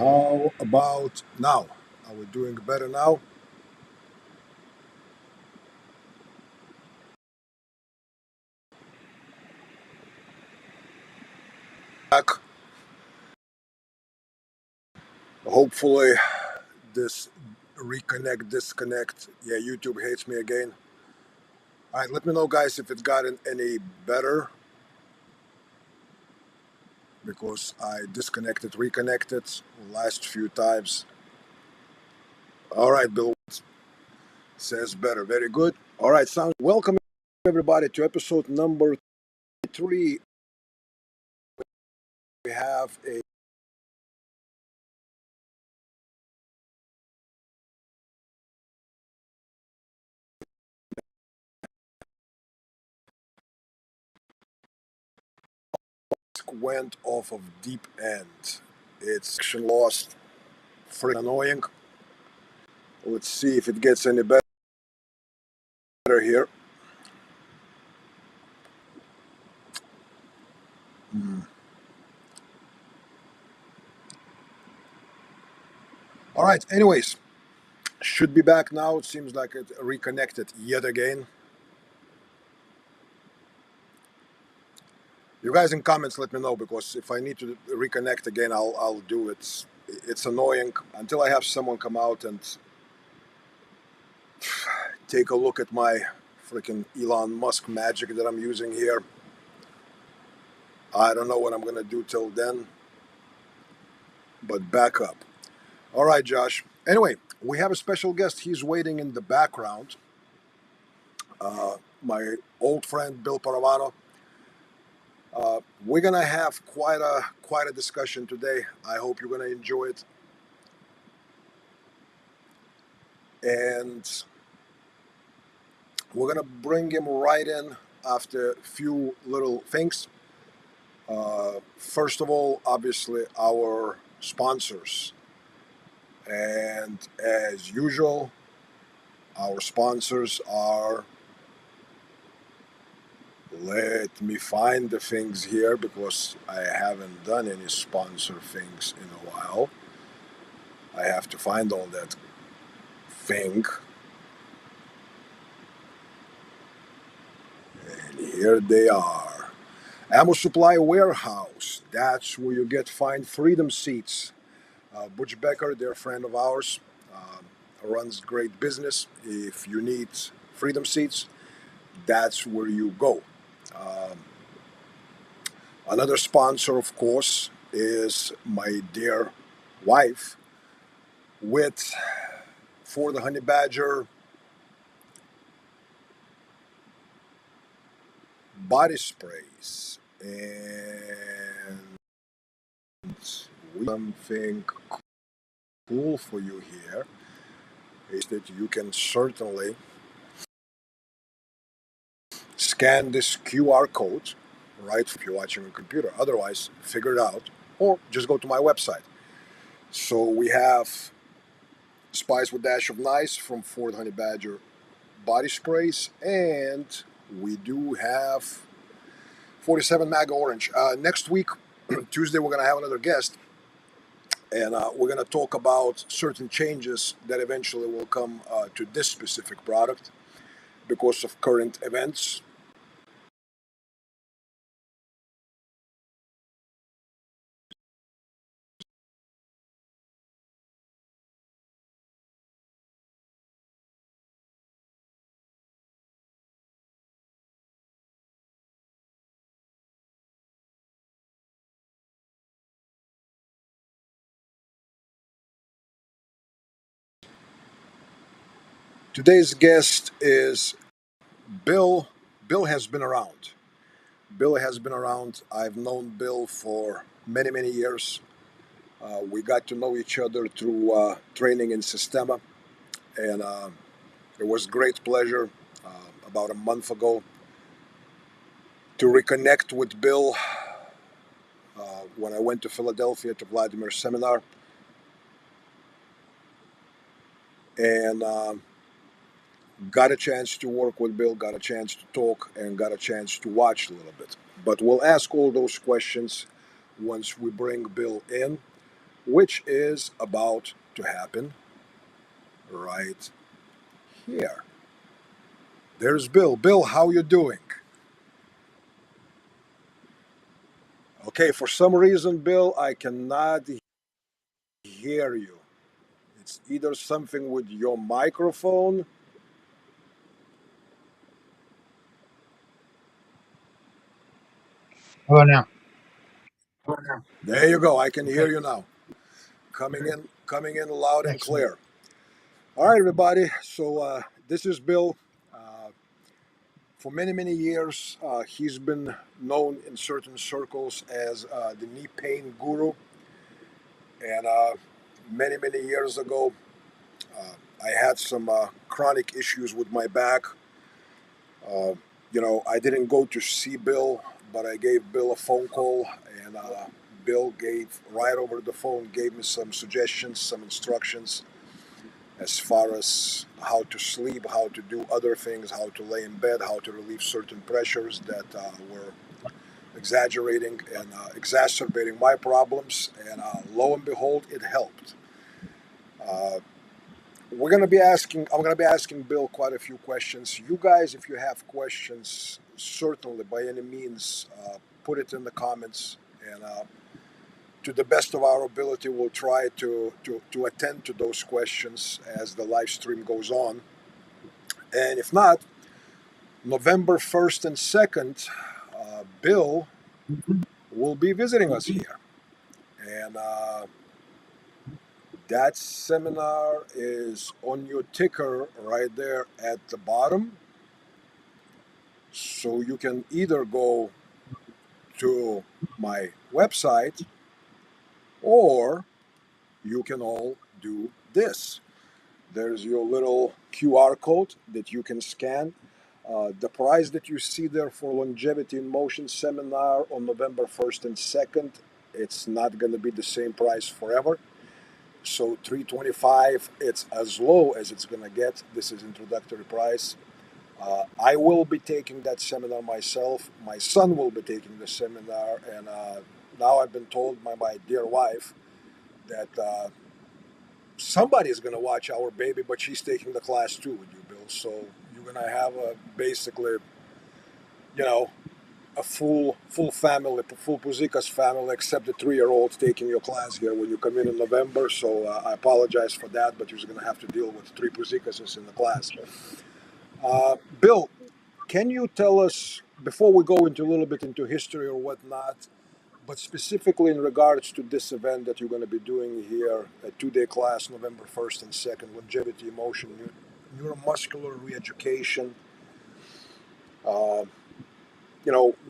How about now? Are we doing better now? Back. Hopefully, this reconnect, disconnect. Yeah, YouTube hates me again. All right, let me know, guys, if it's gotten any better because I disconnected, reconnected last few times. All right, Bill says better. Very good. All right, sounds welcome everybody to episode number 3. We have a went off of deep end. It's action lost. Freaking annoying. Let's see if it gets any better here. Hmm. All right. Anyways, should be back now. It seems like it reconnected yet again. You guys in comments let me know, because if I need to reconnect again, I'll do it. It's annoying until I have someone come out and take a look at my freaking Elon Musk magic that I'm using here. I don't know what I'm gonna do till then, but back up. All right, Josh. Anyway, we have a special guest. He's waiting in the background. My old friend Bill Parravano. We're gonna have quite a discussion today. I hope you're gonna enjoy it. And we're gonna bring him right in after a few little things. First of all, obviously, our sponsors. And as usual, our sponsors are, let me find the things here because I haven't done any sponsor things in a while. I have to find all that thing. And here they are. Ammo Supply Warehouse. That's where you get Find Freedom seats. Butch Becker, they're a friend of ours, runs great business. If you need freedom seats, that's where you go. Um, Another sponsor, of course, is my dear wife with For the Honey Badger body sprays. And something cool for you here is that you can certainly scan this QR code, right, if you're watching on a computer. Otherwise, figure it out or just go to my website. So we have Spice with Dash of Nice from Ford Honey Badger body sprays, and we do have 47 Maga Orange. Next week, Tuesday, we're going to have another guest, and we're going to talk about certain changes that eventually will come to this specific product because of current events. Today's guest is Bill. Bill has been around. Bill has been around. I've known Bill for many, many years. We got to know each other through training in Systema, and it was great pleasure about a month ago to reconnect with Bill when I went to Philadelphia to Vladimir's seminar, and got a chance to work with Bill, got a chance to talk, and got a chance to watch a little bit. But we'll ask all those questions once we bring Bill in, which is about to happen right here. There's Bill. Bill, how you doing? Okay, for some reason, Bill, I cannot hear you. It's either something with your microphone. How about now? There you go. I can hear Okay, you now. Coming in loud and excellent. clear. All right, everybody. So this is Bill. Uh, for many, many years, he's been known in certain circles as the knee pain guru. And many, many years ago, I had some chronic issues with my back. Uh, I didn't go to see Bill, but I gave Bill a phone call, and Bill gave right over the phone gave me some suggestions, some instructions as far as how to sleep, how to do other things, how to lay in bed, how to relieve certain pressures that were exaggerating and exacerbating my problems. And lo and behold, it helped. Uh, we're going to be asking, I'm going to be asking Bill quite a few questions. You guys, if you have questions, certainly by any means, put it in the comments, and to the best of our ability, we'll try to attend to those questions as the live stream goes on. And if not, November 1st and 2nd, Bill will be visiting us here. And that seminar is on your ticker right there at the bottom. So you can either go to my website or you can all do this. There's your little QR code that you can scan. The price that you see there for Longevity in Motion seminar on November 1st and 2nd, it's not going to be the same price forever. So $325, it's as low as it's going to get. This is introductory price. I will be taking that seminar myself. My son will be taking the seminar, and now I've been told by my dear wife that somebody is going to watch our baby, but she's taking the class too with you, Bill. So you're going to have basically, a full family, full Puzikas family, except the 3-year-old taking your class here when you come in November. So I apologize for that, but you're going to have to deal with 3 Puzikases in the class. Bill, can you tell us, before we go into a little bit into history or whatnot, but specifically in regards to this event that you're going to be doing here, a 2-day class, November 1st and 2nd, Longevity, Emotion, Neuromuscular Re-education,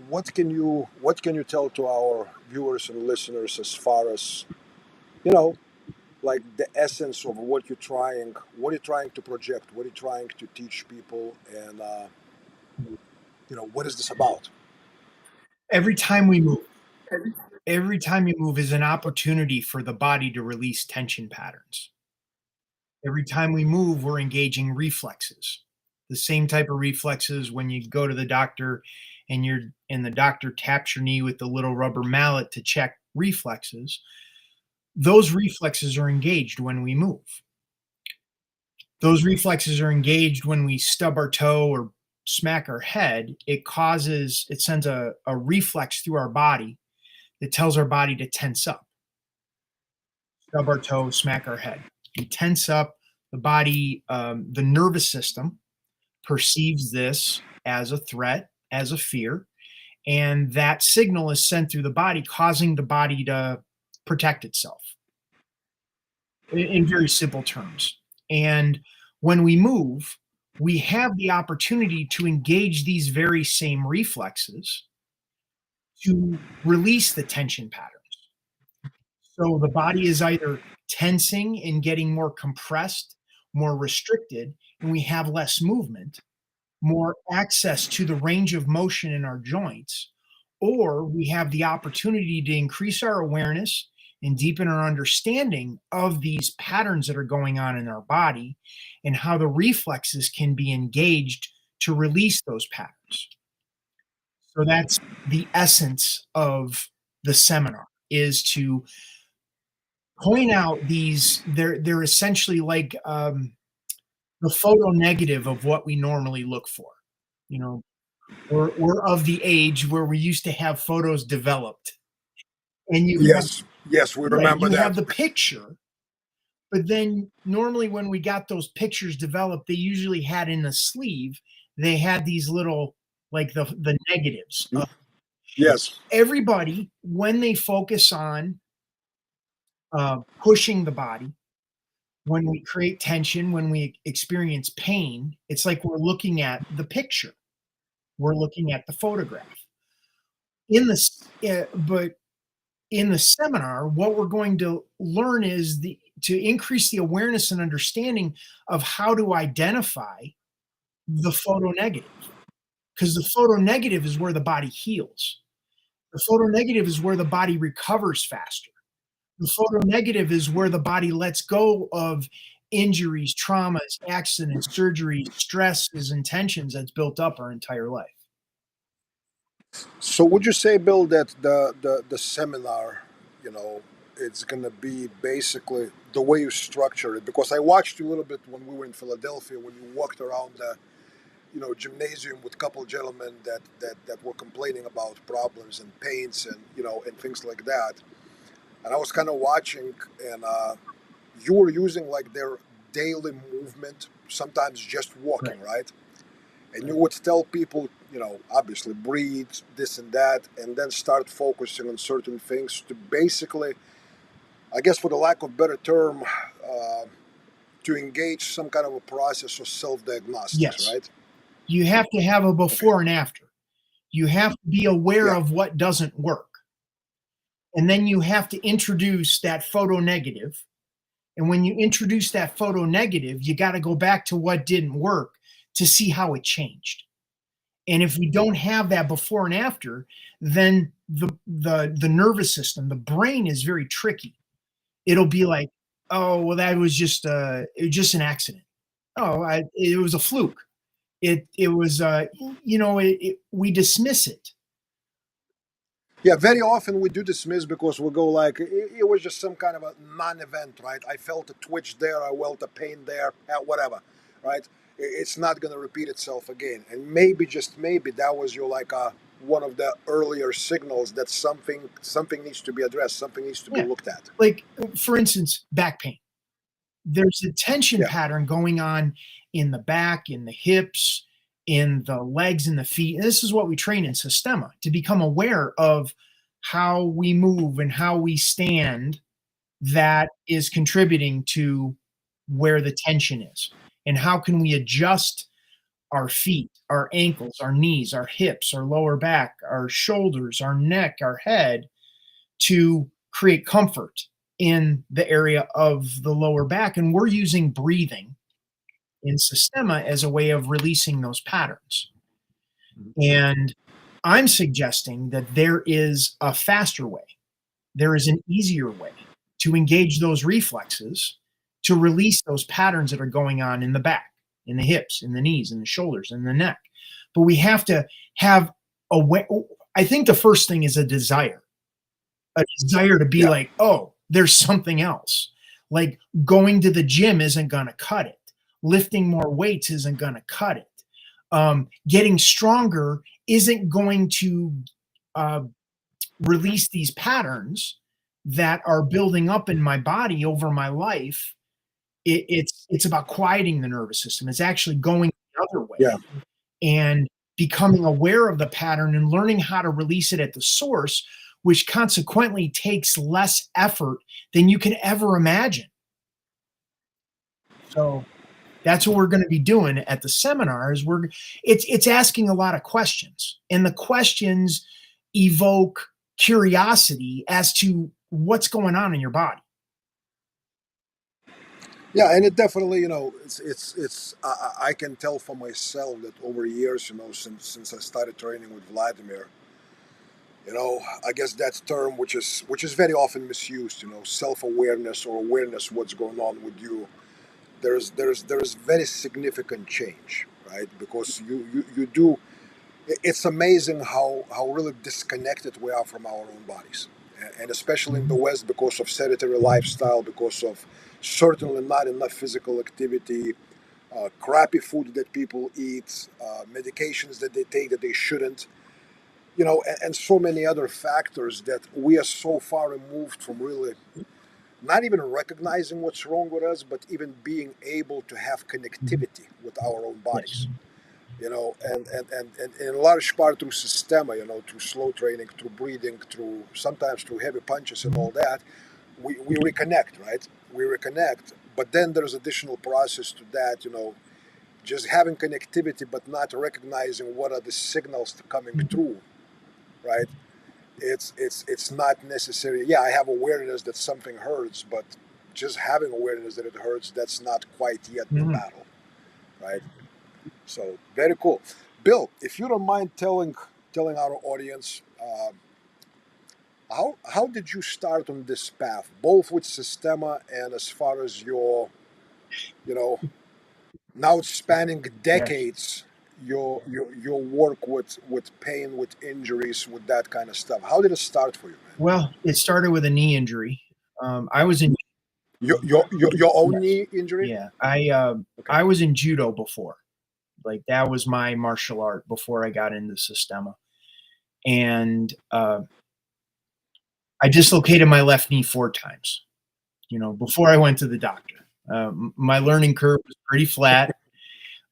what can you tell to our viewers and listeners as far as, like the essence of what you're trying to project, what you're trying to teach people, and what is this about? Every time we move is an opportunity for the body to release tension patterns. Every time we move, we're engaging reflexes. The same type of reflexes when you go to the doctor and the doctor taps your knee with the little rubber mallet to check reflexes. Those reflexes are engaged when we move. Those reflexes are engaged when we stub our toe or smack our head. It sends a reflex through our body that tells our body to tense up. Stub our toe, smack our head. We tense up. The body, the nervous system perceives this as a threat, as a fear, and that signal is sent through the body, causing the body to protect itself in very simple terms. And when we move, we have the opportunity to engage these very same reflexes to release the tension patterns. So the body is either tensing and getting more compressed, more restricted, and we have less movement, more access to the range of motion in our joints, or we have the opportunity to increase our awareness and deepen our understanding of these patterns that are going on in our body and how the reflexes can be engaged to release those patterns. So that's the essence of the seminar, is to point out they're essentially like the photo negative of what we normally look for. We're of the age where we used to have photos developed, and Yes, we remember you that. have the picture, but then normally when we got those pictures developed, they usually had in the sleeve, they had these little, like the negatives. Yes. Everybody, when they focus on pushing the body, when we create tension, when we experience pain, it's like we're looking at the picture. We're looking at the photograph. But in the seminar, what we're going to learn is to increase the awareness and understanding of how to identify the photo negative. Because the photo negative is where the body heals. The photo negative is where the body recovers faster. The photo negative is where the body lets go of injuries, traumas, accidents, surgeries, stresses, and tensions that's built up our entire life. So would you say, Bill, that the seminar, it's going to be basically the way you structure it? Because I watched you a little bit when we were in Philadelphia, when you walked around gymnasium with a couple of gentlemen that were complaining about problems and pains and and things like that. And I was kind of watching, and you were using like their daily movement, sometimes just Right. walking, right? And you would tell people, obviously breathe, this and that, and then start focusing on certain things to basically, I guess, for the lack of better term, to engage some kind of a process of self-diagnostics, Yes. right? You have to have a Okay. before and after. You have to be aware Yeah. of what doesn't work. And then you have to introduce that photo negative. And when you introduce that photo negative, you got to go back to what didn't work to see how it changed. And if we don't have that before and after, then the nervous system, the brain is very tricky. It'll be like, oh, well, that was it was just an accident. Oh, it was a fluke. It was we dismiss it. Yeah, very often we do dismiss because we go like it was just some kind of a non-event, right? I felt a twitch there, I felt a pain there, whatever, right? It's not going to repeat itself again, and maybe just maybe that was your like one of the earlier signals that something needs to be addressed, something needs to be Yeah. looked at. Like for instance, back pain. There's a tension Yeah, pattern going on in the back, in the hips, in the legs, and the feet. And this is what we train in Systema, to become aware of how we move and how we stand that is contributing to where the tension is. And how can we adjust our feet, our ankles, our knees, our hips, our lower back, our shoulders, our neck, our head to create comfort in the area of the lower back. And we're using breathing in Systema as a way of releasing those patterns. And I'm suggesting that there is a faster way, there is an easier way to engage those reflexes to release those patterns that are going on in the back, in the hips, in the knees, in the shoulders, in the neck. But we have to have a way. I think the first thing is a desire to be yeah, like, oh, there's something else. Like going to the gym isn't going to cut it. Lifting more weights isn't going to cut it. Getting stronger isn't going to uh, release these patterns that are building up in my body over my life. It's about quieting the nervous system. It's actually going the other way yeah. and becoming aware of the pattern and learning how to release it at the source, which consequently takes less effort than you can ever imagine. So that's what we're going to be doing at the seminars. It's asking a lot of questions, and the questions evoke curiosity as to what's going on in your body. Yeah, and it definitely, it's. I can tell for myself that over years, since I started training with Vladimir, I guess that term, which is very often misused, self-awareness or awareness what's going on with you. There's very significant change, right? Because you do. It's amazing how really disconnected we are from our own bodies, and especially in the Mhm. West because of sedentary lifestyle, because of certainly not enough physical activity, crappy food that people eat, medications that they take that they shouldn't, and so many other factors that we are so far removed from really not even recognizing what's wrong with us, but even being able to have Mhm. connectivity with our own Yes. bodies. And in large part through Systema, through slow training, through breathing, through sometimes through heavy punches and Mhm. all that, we reconnect, right? We reconnect. But then there's additional process to that, just having connectivity but not recognizing what are the signals coming Mhm. through, right? It's not necessary. Yeah, I have awareness that something hurts, but just having awareness that it hurts, that's not quite yet the Mhm. battle, right? So very cool, Bill. If you don't mind telling our audience, how did you start on this path, both with Systema and as far as you know now it's spanning Yes. decades, your work with pain, with injuries, with that kind of stuff. How did it start for you, man? Well, it started with a knee injury. I was in Your own Yes, knee injury? yeah. Okay. I was in judo before, Like that was my martial art before I got into Systema. And I dislocated my left knee 4 times, before I went to the doctor. My learning curve was pretty flat.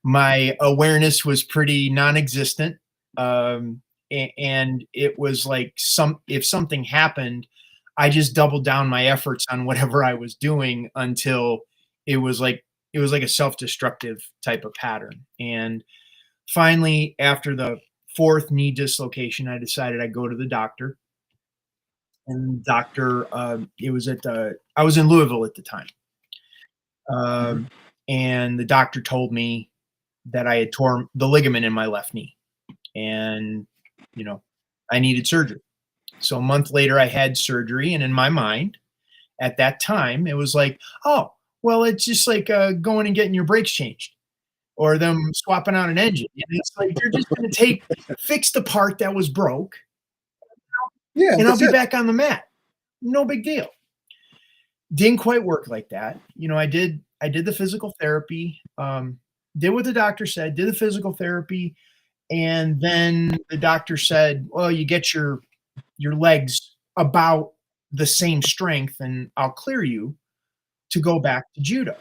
My awareness was pretty non-existent. And it was like if something happened, I just doubled down my efforts on whatever I was doing until it was like a self-destructive type of pattern. And finally, after the fourth knee dislocation, I decided I'd go to the doctor. And doctor, it was I was in Louisville at the time. Hmm. And the doctor told me that I had torn the ligament in my left knee, and you know, I needed surgery. So a month later, I had surgery, and in my mind, at that time, it was like, oh, well, it's just like going and getting your brakes changed, or them swapping out an engine. And it's like they're just going to fix the part that was broke, Yeah, and I'll that's be it. back on the mat. No big deal. Didn't quite work like that. I did the physical therapy, did what the doctor said, did the physical therapy, and then the doctor said, "Well, you get your legs about the same strength, and I'll clear you to go back to judo."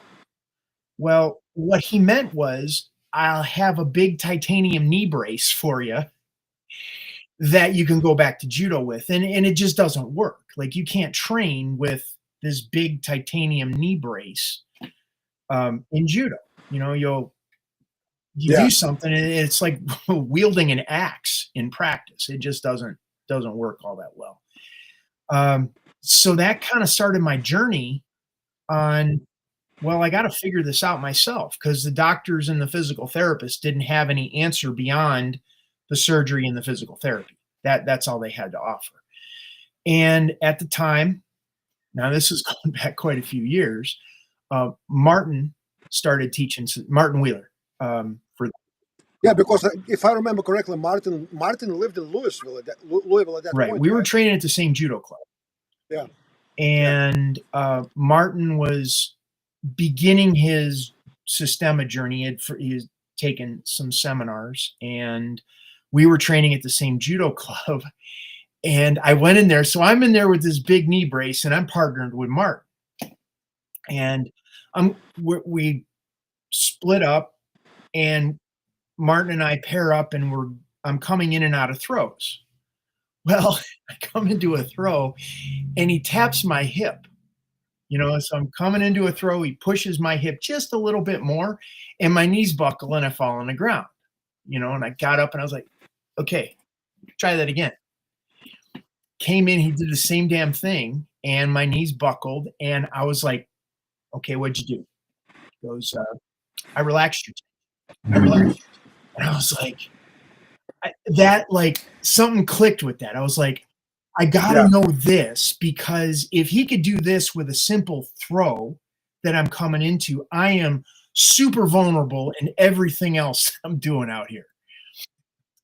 Well, what he meant was, "I'll have a big titanium knee brace for you that you can go back to judo with," and it just doesn't work. Like you can't train with this big titanium knee brace in judo. You Yeah, do something and it's like wielding an axe in practice. It just doesn't work all that well. Um, so that kind of started my journey on, well, I got to figure this out myself because the doctors and the physical therapists didn't have any answer beyond the surgery and the physical therapy. That's all they had to offer. And at the time, now this is going back quite a few years, Martin started teaching, Martin Wheeler, for yeah. Because if I remember correctly, Martin lived in Louisville at that right. point, We were right? training at the same judo club, Yeah, yeah. and Martin was beginning his Systema journey. He had taken some seminars, and we were training at the same judo club. And I went in there, so I'm in there with this big knee brace, and I'm partnered with Martin. And we split up, and Martin and I pair up, and I'm coming in and out of throws. Well, I come into a throw, and he taps my hip. So I'm coming into a throw. He pushes my hip just a little bit more, and my knees buckle, and I fall on the ground. And I got up, and I was like, "Okay, try that again." Came in, he did the same damn thing, and my knees buckled, and I was like, "Okay, what'd you do?" He goes, "I relaxed your I relaxed." And I was like, like something clicked with that. I was like, I gotta Yeah, know this because if he could do this with a simple throw that I'm coming into, I am super vulnerable in everything else I'm doing out here.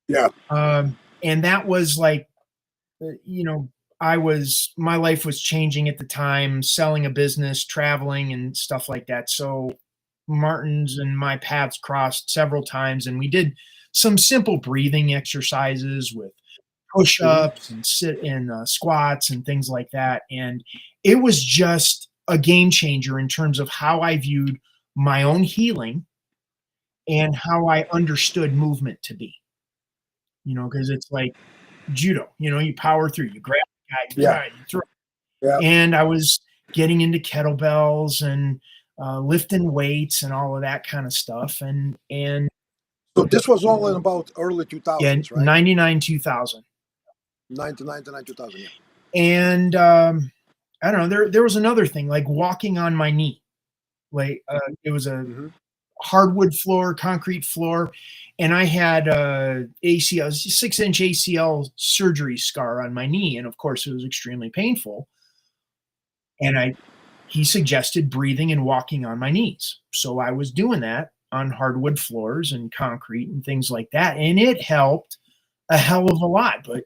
yeah. And that was like, you know, my life was changing at the time, selling a business, traveling, and stuff like that. So Martin's and my paths crossed several times, and we did some simple breathing exercises with Hmm. push-ups and sit and squats and things like that. And it was just a game changer in terms of how I viewed my own healing and how I understood movement to be. Because it's like judo. You power through. You grab the guy, Yeah, you throw. yeah. And I was getting into kettlebells and lifting weights and all of that kind of stuff. And So this was all in about early yeah, 2000s, right? 99, 2000. 1999, 2000. Yeah. And I don't know. There was another thing like walking on my knee. Like it was a Hmm. hardwood floor, concrete floor, and I had ACL, 6-inch ACL surgery scar on my knee, and of course it was extremely painful. And he suggested breathing and walking on my knees, so I was doing that on hardwood floors and concrete and things like that, and it helped a hell of a lot. But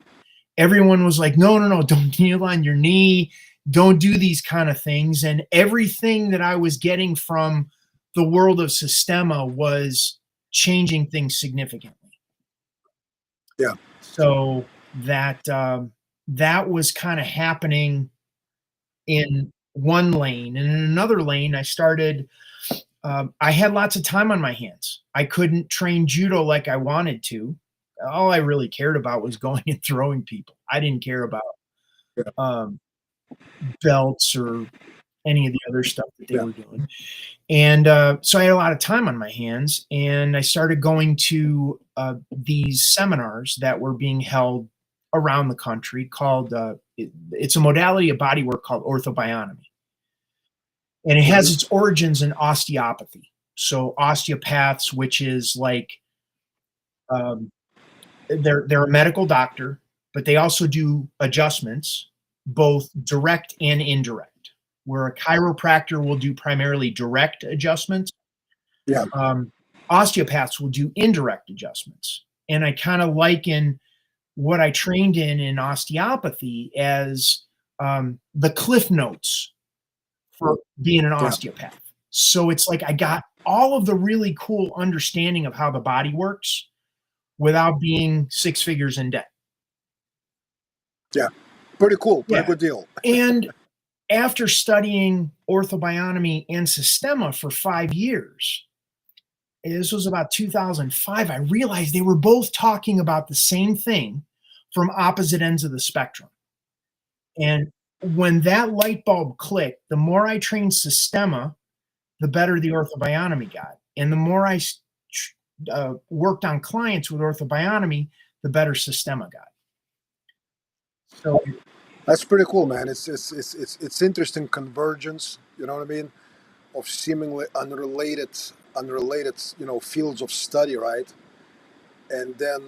everyone was like, no, no, no, don't kneel on your knee. Don't do these kind of things. And everything that I was getting from the world of Systema was changing things significantly. Yeah. So that was kind of happening in one lane, and in another lane, I started. I had lots of time on my hands. I couldn't train judo like I wanted to. All I really cared about was going and throwing people. I didn't care about Yeah. um, belts or any of the other stuff that they Yeah. were doing. And so I had a lot of time on my hands, and I started going to these seminars that were being held around the country called, it's a modality of bodywork called orthobionomy. And it has Hmm. its origins in osteopathy. So osteopaths, which is like, um, they're a medical doctor, but they also do adjustments, both direct and indirect. Where a chiropractor will do primarily direct adjustments, Yeah. um, osteopaths will do indirect adjustments. And I kind of liken what I trained in osteopathy as the cliff notes for being an Yeah. osteopath. So it's like I got all of the really cool understanding of how the body works without being six figures in debt. Yeah. Pretty cool. Pretty Yeah. good deal. And after studying orthobionomy and Systema for 5 years, this was about 2005, I realized they were both talking about the same thing from opposite ends of the spectrum. And when that light bulb clicked, the more I trained Systema, the better the orthobionomy got. And the more I worked on clients with orthobionomy, the better Systema got. So, That's pretty cool, man. It's interesting convergence. You know what I mean? Of seemingly unrelated fields of study, right? And then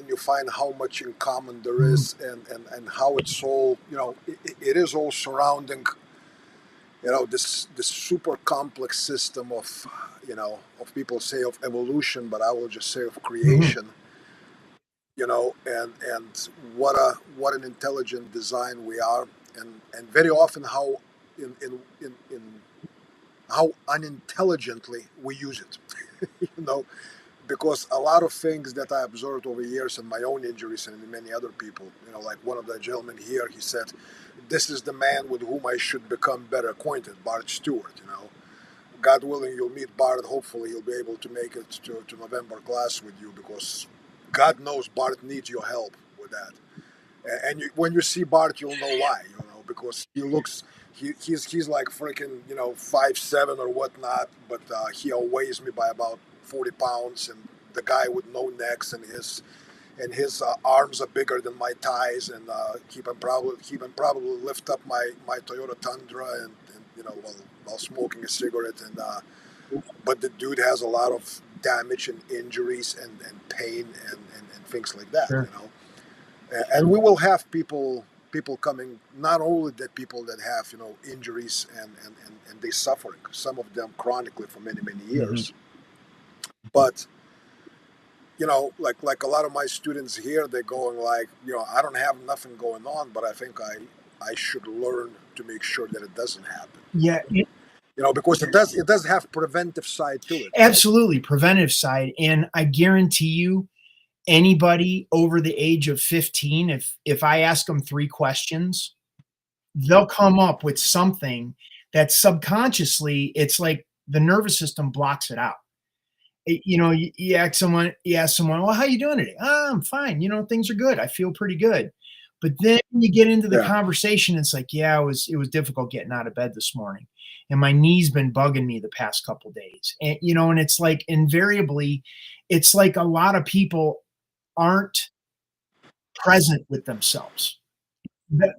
you find how much in common there mhm, is, and how it's all, it is all surrounding, this super complex system of, of people say of evolution, but I will just say of mhm, creation. And what an intelligent design we are, and very often how in how unintelligently we use it. you know because a lot of things that I observed over years in my own injuries and in many other people, like one of the gentlemen here, he said, "This is the man with whom I should become better acquainted, Bart Stewart." God willing, you'll meet Bart. Hopefully, he'll be able to make it to November class with you, because God knows Bart needs your help with that. And when you see Bart, you'll know why. Because he's like freaking 5'7" or whatnot, but he outweighs me by about 40 pounds, and the guy with no necks, and his arms are bigger than my thighs, and he can probably lift up my Toyota Tundra, and while smoking a cigarette, but the dude has a lot of damage and injuries and pain and things like that. sure. And we will have people coming, not only that people that have injuries and they suffering, some of them chronically for many many Mhm. years, but like a lot of my students here, they're going like, I don't have nothing going on, but I think I should learn to make sure that it doesn't happen, Yeah, because it does have preventive side to it, right? absolutely. Preventive side. And I guarantee you, anybody over the age of 15, if I ask them three questions, they'll come up with something that subconsciously, it's like the nervous system blocks it out. You ask someone, well, how you doing today? Oh, I'm fine. Things are good. I feel pretty good. But then you get into the Yeah. conversation, it's like, yeah, it was difficult getting out of bed this morning. And my knee's been bugging me the past couple days. And it's like invariably, it's like a lot of people aren't present with themselves.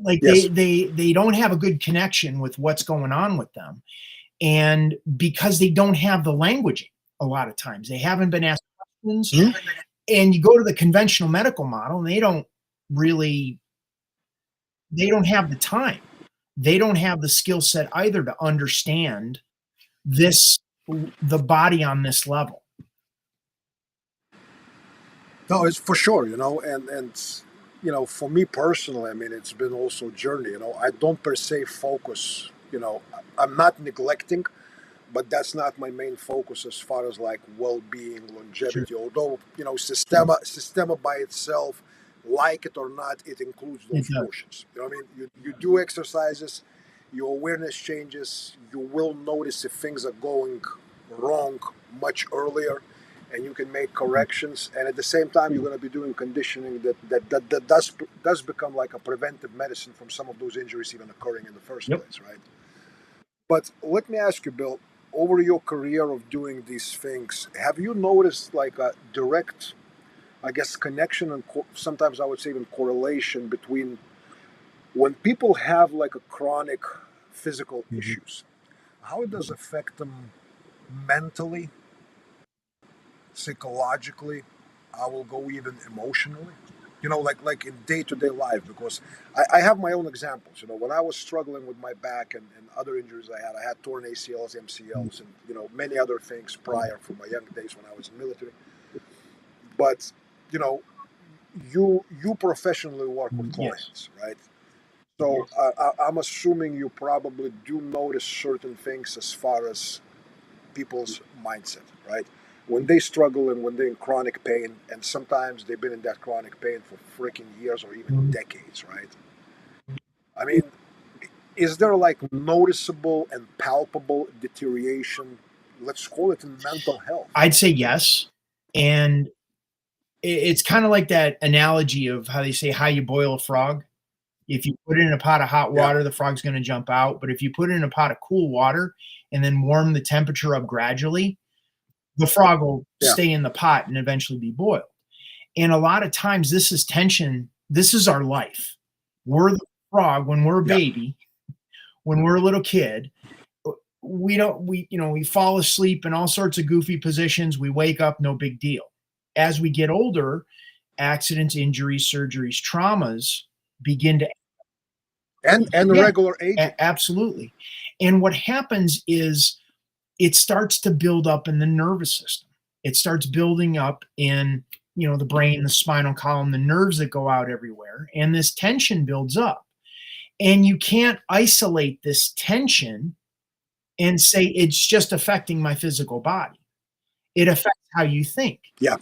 Like they Yes. they they don't have a good connection with what's going on with them, and because they don't have the languaging, a lot of times they haven't been asked questions. Hmm? And you go to the conventional medical model, and really they don't have the time, they don't have the skill set either to understand this the body on this level. No, it's for sure, and for me personally, I mean, it's been also a journey. I don't per se focus. I'm not neglecting, but that's not my main focus as far as like well-being, Sure. longevity. Although Systema by itself, like it or not, it includes It those does. portions. You know what I mean? You do exercises, your awareness changes. You will notice if things are going wrong much earlier, and you can make corrections. And at the same time, you're going to be doing conditioning that does become like a preventive medicine from some of those injuries even occurring in the first Yep. place, right? But let me ask you, Bill, over your career of doing these things, have you noticed like a direct, I guess, connection and sometimes I would say even correlation between when people have like a chronic physical Mhm. issues, how it does affect them mentally, psychologically, I will go even emotionally? Like in day-to-day life, because I have my own examples. When I was struggling with my back and other injuries I had torn ACLs, MCLs, and many other things prior from my young days when I was in the military. But you know you professionally work with Yes. clients, right? So I'm assuming you probably do notice certain things as far as people's mindset, right? When they struggle and when they're in chronic pain, and sometimes they've been in that chronic pain for freaking years or even Mhm. decades, right? I mean, is there like noticeable and palpable deterioration? Let's call it in mental health. I'd say yes. And it's kind of like that analogy of how they say how you boil a frog. If you put it in a pot of hot Yeah, water, the frog's going to jump out. But if you put it in a pot of cool water and then warm the temperature up gradually, the frog will yeah, stay in the pot and eventually be boiled. And a lot of times, this is tension. This is our life. We're the frog when we're a yeah. baby, when we're a little kid. We don't, we fall asleep in all sorts of goofy positions. We wake up, no big deal. As we get older, accidents, injuries, surgeries, traumas begin to, And yeah, regular aging. absolutely. And what happens is it starts to build up in the nervous system. It starts building up in, the brain, the spinal column, the nerves that go out everywhere. And this tension builds up. And you can't isolate this tension and say it's just affecting my physical body. It affects how you think. Yeah.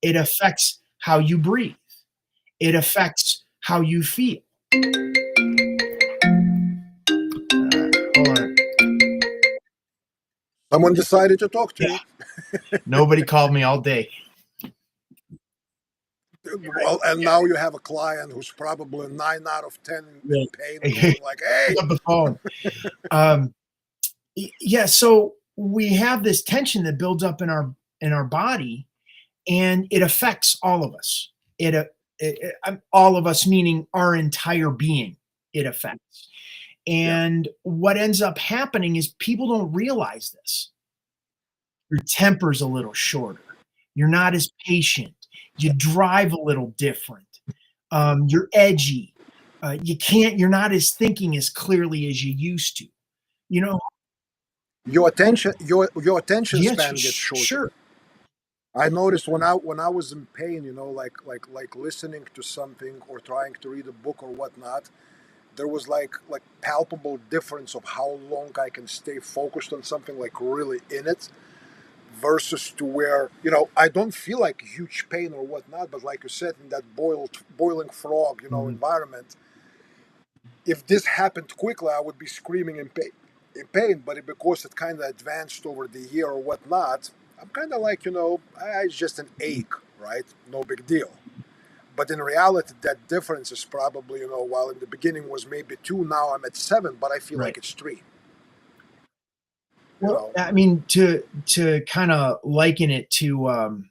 It affects how you breathe. It affects how you feel. Hold on. Someone decided to talk to Yeah, you. nobody called me all day. Well, and now you have a client who's probably 9 out of 10 in Yeah. pain, Pick going like, "Hey, up the phone. Um, yeah, so we have this tension that builds up in our body, and it affects all of us. All of us, meaning our entire being. It affects. yeah, And what ends up happening is people don't realize this. Your temper's a little shorter. You're not as patient. You drive a little different. You're edgy. You're not as thinking as clearly as you used to. You know, your attention yeah, span gets shorter." sure. I noticed when I was in pain, like listening to something or trying to read a book or whatnot, there was like palpable difference of how long I can stay focused on something, like really in it, versus to where I don't feel like huge pain or whatnot, but like you said, in that boiling frog, Mhm. environment, if this happened quickly, I would be screaming in pain. But because it kind of advanced over the year or whatnot, I'm kind of like, it's just an ache, right? No big deal. But in reality, that difference is probably, while in the beginning was maybe 2, now I'm at 7, but I feel Right. like it's 3. You Well, know, I mean, to kind of liken it to,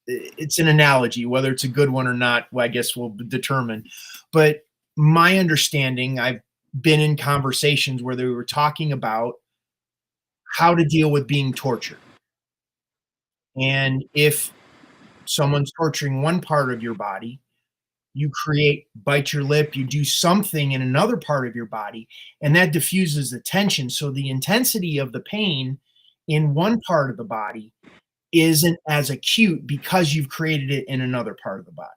it's an analogy. Whether it's a good one or not, well, I guess we'll determine. But my understanding, I've been in conversations where they were talking about how to deal with being tortured, and if someone's torturing one part of your body, you bite your lip, you do something in another part of your body, and that diffuses the tension. So the intensity of the pain in one part of the body isn't as acute because you've created it in another part of the body.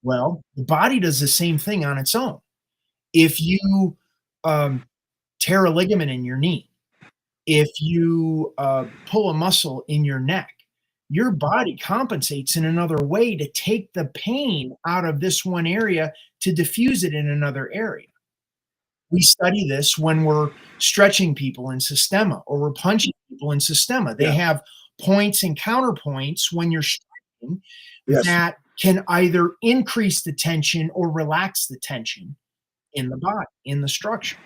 Well, the body does the same thing on its own. If you um, tear a ligament in your knee, If you pull a muscle in your neck, your body compensates in another way to take the pain out of this one area to diffuse it in another area. We study this when we're stretching people in Systema or we're punching people in Systema. They Yeah. have points and counterpoints when you're stretching Yes. that can either increase the tension or relax the tension in the body, in the structure.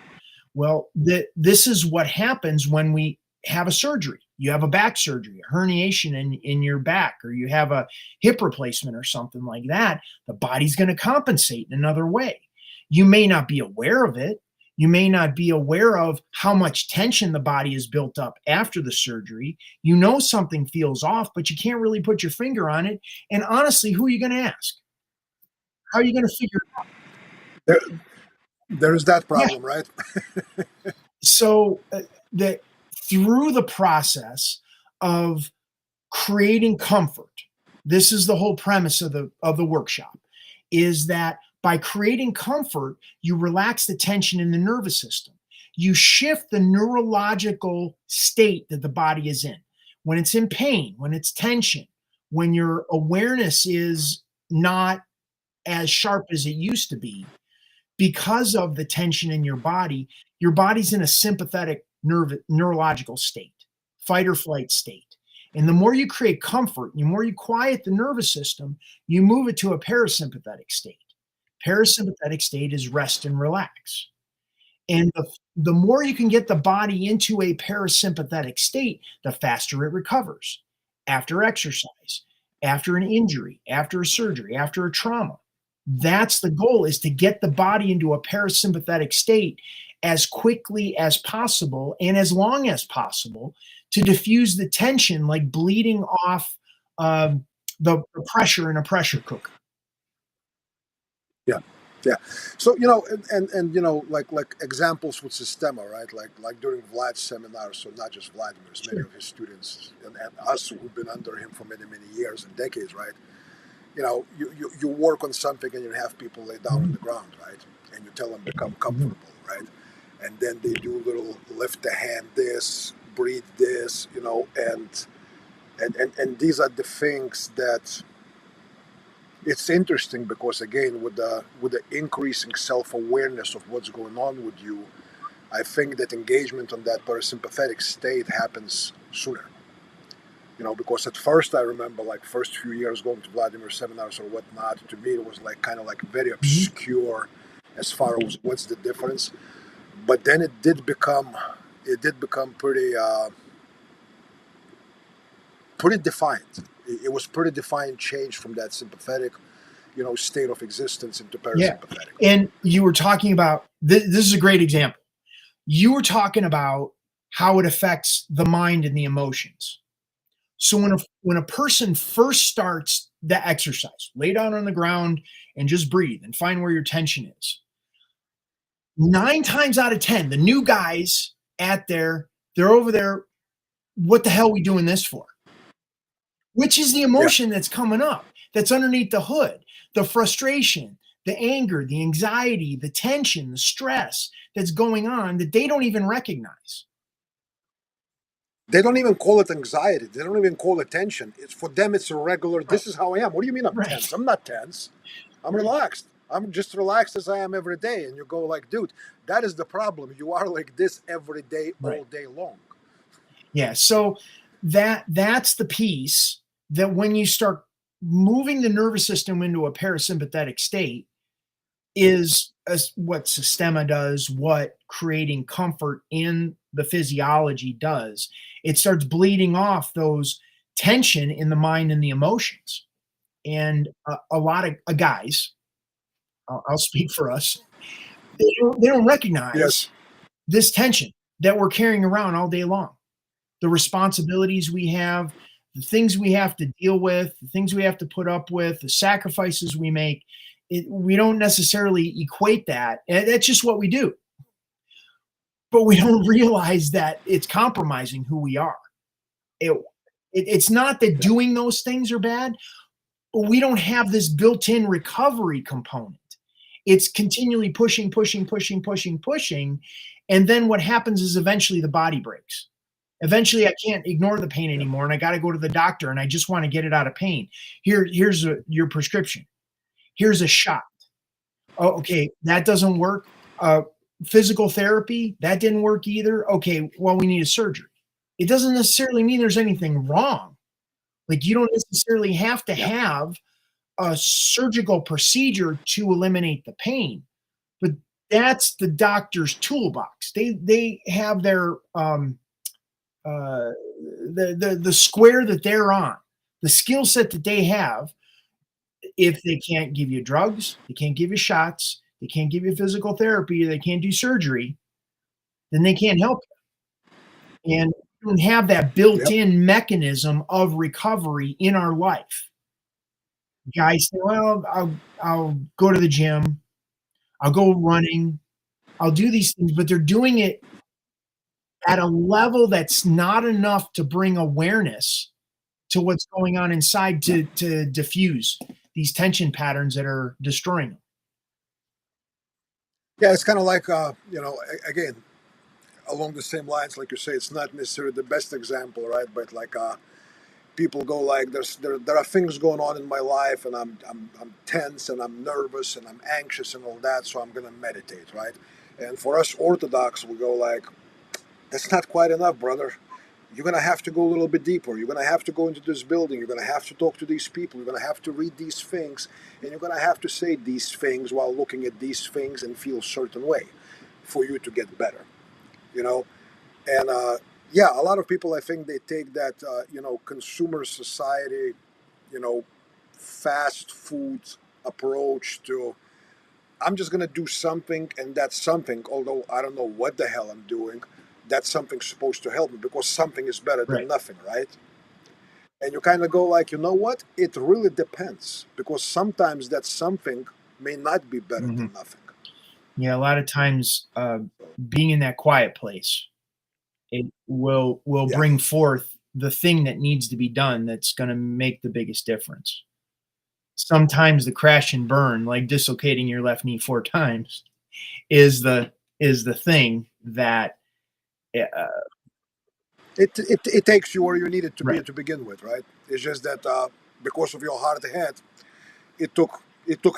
Well, this is what happens when we have a surgery. You have a back surgery, a herniation in your back, or you have a hip replacement or something like that. The body's going to compensate in another way. You may not be aware of it. You may not be aware of how much tension the body has built up after the surgery. You know something feels off, but you can't really put your finger on it. And honestly, who are you going to ask? How are you going to figure it out? There, there is that Yeah. problem, right? So that through the process of creating comfort, this is the whole premise of the workshop, is that by creating comfort, you relax the tension in the nervous system. You shift the neurological state that the body is in. When it's in pain, when it's tension, when your awareness is not as sharp as it used to be, because of the tension in your body's in a sympathetic neurological state, fight or flight state. And the more you create comfort, the more you quiet the nervous system, you move it to a parasympathetic state. Parasympathetic state is rest and relax. And the more you can get the body into a parasympathetic state, the faster it recovers after exercise, after an injury, after a surgery, after a trauma. That's the goal, is to get the body into a parasympathetic state as quickly as possible and as long as possible to diffuse the tension, like bleeding off the pressure in a pressure cooker. Yeah, yeah. So and like examples with Systema, right? Like during Vlad's seminars, so not just Vladimir's, many Sure. of his students and us who've been under him for many years and decades, right? You work on something and you have people lay down on Mhm. the ground, right? And you tell them become Mhm. comfortable, right? And then they do little lift the hand this, breathe this, and these are the things that it's interesting because again with the increasing self-awareness of what's going on with you, I think that engagement on that parasympathetic state happens sooner. Because at first I remember like first few years going to Vladimir seminars or whatnot, to me it was like kind of like very Mhm. obscure as far as what's the difference. But then it did become pretty defined. It was pretty defined change from that sympathetic, state of existence into Yeah. parasympathetic. And you were talking about this is a great example. You were talking about how it affects the mind and the emotions. So when a person first starts the exercise, lay down on the ground and just breathe and find where your tension is. 9 times out of 10, the new guys they're over there, what the hell are we doing this for? Which is the Yeah, emotion that's coming up, that's underneath the hood, the frustration, the anger, the anxiety, the tension, the stress that's going on that they don't even recognize. they don't even call it anxiety. They don't even call it tension. It's for them. It's a regular. Right. This is how I am. What do you mean I'm Right. tense? I'm not tense. I'm relaxed. I'm just relaxed as I am every day. And you go like, dude, that is the problem. You are like this every day, Right. all day long. Yeah. So that's the piece that when you start moving the nervous system into a parasympathetic state is what Systema does, what creating comfort in the physiology does. It starts bleeding off those tension in the mind and the emotions. And a lot of guys, I'll speak for us, they don't Yes. recognize this tension that we're carrying around all day long. The responsibilities we have, the things we have to deal with, the things we have to put up with, the sacrifices we make. We don't necessarily equate that. And that's just what we do. But we don't realize that it's compromising who we are. It, it's not that Yeah. doing those things are bad, but we don't have this built in recovery component. It's continually pushing, pushing, pushing, pushing, pushing. And then what happens is eventually the body breaks. Eventually, I can't ignore the pain Yep. anymore, and I got to go to the doctor, and I just want to get it out of pain. Your prescription. Here's a shot. Oh, okay, that doesn't work. Uh, Physical therapy, that didn't work either. Okay, well, we need a surgery. It doesn't necessarily mean there's anything wrong. Like, you don't necessarily have to Yep. have a surgical procedure to eliminate the pain, but that's the doctor's toolbox. They have their uh, the square that they're on, the skill set that they have. If they can't give you drugs, they can't give you shots, they can't give you physical therapy, they can't do surgery, then they can't help you. And we don't have that Yep. built-in mechanism of recovery in our life. Guys say, "Well, I'll go to the gym, I'll go running, I'll do these things," but they're doing it at a level that's not enough to bring awareness to what's going on inside to diffuse these tension patterns that are destroying them. Yeah, it's kind of like again, along the same lines, like you say, it's not necessarily the best example, right? But like people go like, there are things going on in my life, and I'm tense and I'm nervous and I'm anxious and all that, so I'm gonna meditate, right? And for us Orthodox, we go like, that's not quite enough, brother. You're gonna have to go a little bit deeper. You're gonna have to go into this building. You're gonna have to talk to these people. You're gonna have to read these things, and you're gonna have to say these things while looking at these things and feel a certain way for you to get better. You know, and yeah, a lot of people, I think, they take that consumer society, you know, fast food approach to, I'm just gonna do something, and that's something. Although I don't know what the hell I'm doing, that's something supposed to help me because something is better than Right. nothing, right? And you kind of go like, you know what? It really depends because sometimes that something may not be better Mhm. than nothing. Yeah, a lot of times, So, being in that quiet place, it will yeah, bring forth the thing that needs to be done that's gonna make the biggest difference. Sometimes the crash and burn, like dislocating your left knee 4 times, is the thing that, uh it takes you where you need it to be right. to begin with, right? It's just that because of your hard head, it took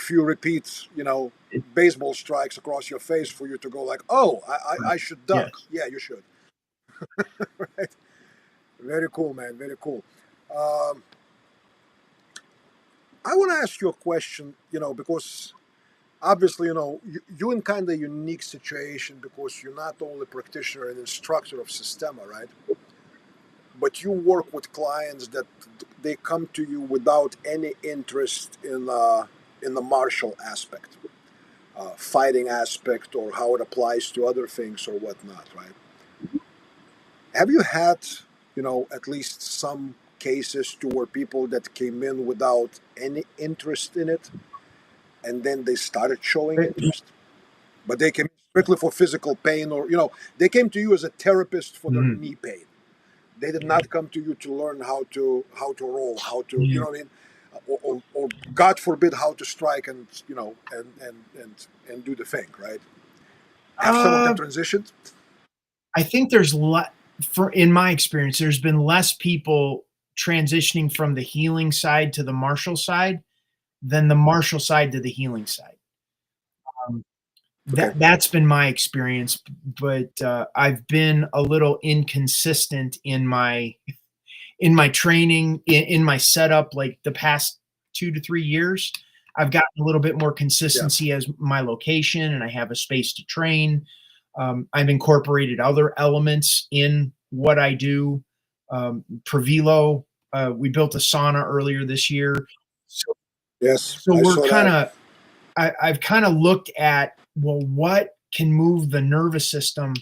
few repeats, It baseball strikes across your face for you to go like, oh, I right. should duck. Yes. Yeah, you should. Right? Very cool, man. Very cool. Um, I want to ask you a question, because obviously, you're in kind of unique situation because you're not only a practitioner and instructor of Systema, right? But you work with clients that they come to you without any interest in the martial aspect, fighting aspect, or how it applies to other things or whatnot, right? Have you had, at least some cases to where people that came in without any interest in it, and then they started showing interest, but they came strictly for physical pain, or they came to you as a therapist for their Mhm. knee pain. They did not come to you to learn how to roll, how to, Yeah. what I mean, or God forbid, how to strike, and and do the thing, right? Have some of them Uh, transitioned? I think for in my experience, there's been less people transitioning from the healing side to the martial side than the martial side to the healing side. Um, Okay. that's been my experience, but I've been a little inconsistent in my training, in my setup, like the past 2 to 3 years. I've gotten a little bit more Yeah. consistency as my location, and I have a space to train. I've incorporated other elements in what I do. Previlo, we built a sauna earlier this year. So, Yes, so I we're saw kind that. of, I've kind of looked at, well, what can move the nervous system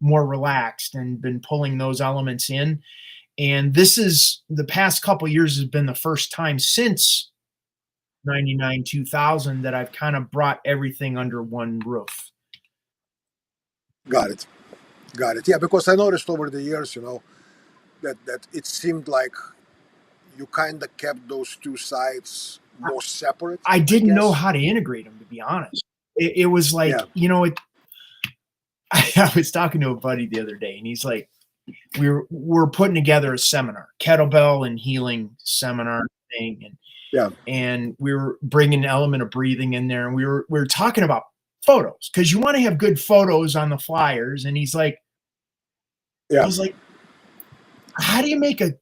more relaxed, and been pulling those elements in. And this is the past couple years has been the first time since 99 2000 that I've kind of brought everything under one roof. Got it. Got it. Yeah, because I noticed over the years, that it seemed like you kind of kept those two sides more separate, I I didn't know guess. how to integrate them, to be honest. It was like, Yeah. I was talking to a buddy the other day, and he's like, we're putting together a seminar, kettlebell and healing seminar thing, Yeah. and we were bringing an element of breathing in there, and we were talking about photos because you want to have good photos on the flyers. And he's like, I Yeah. was like, how do you make a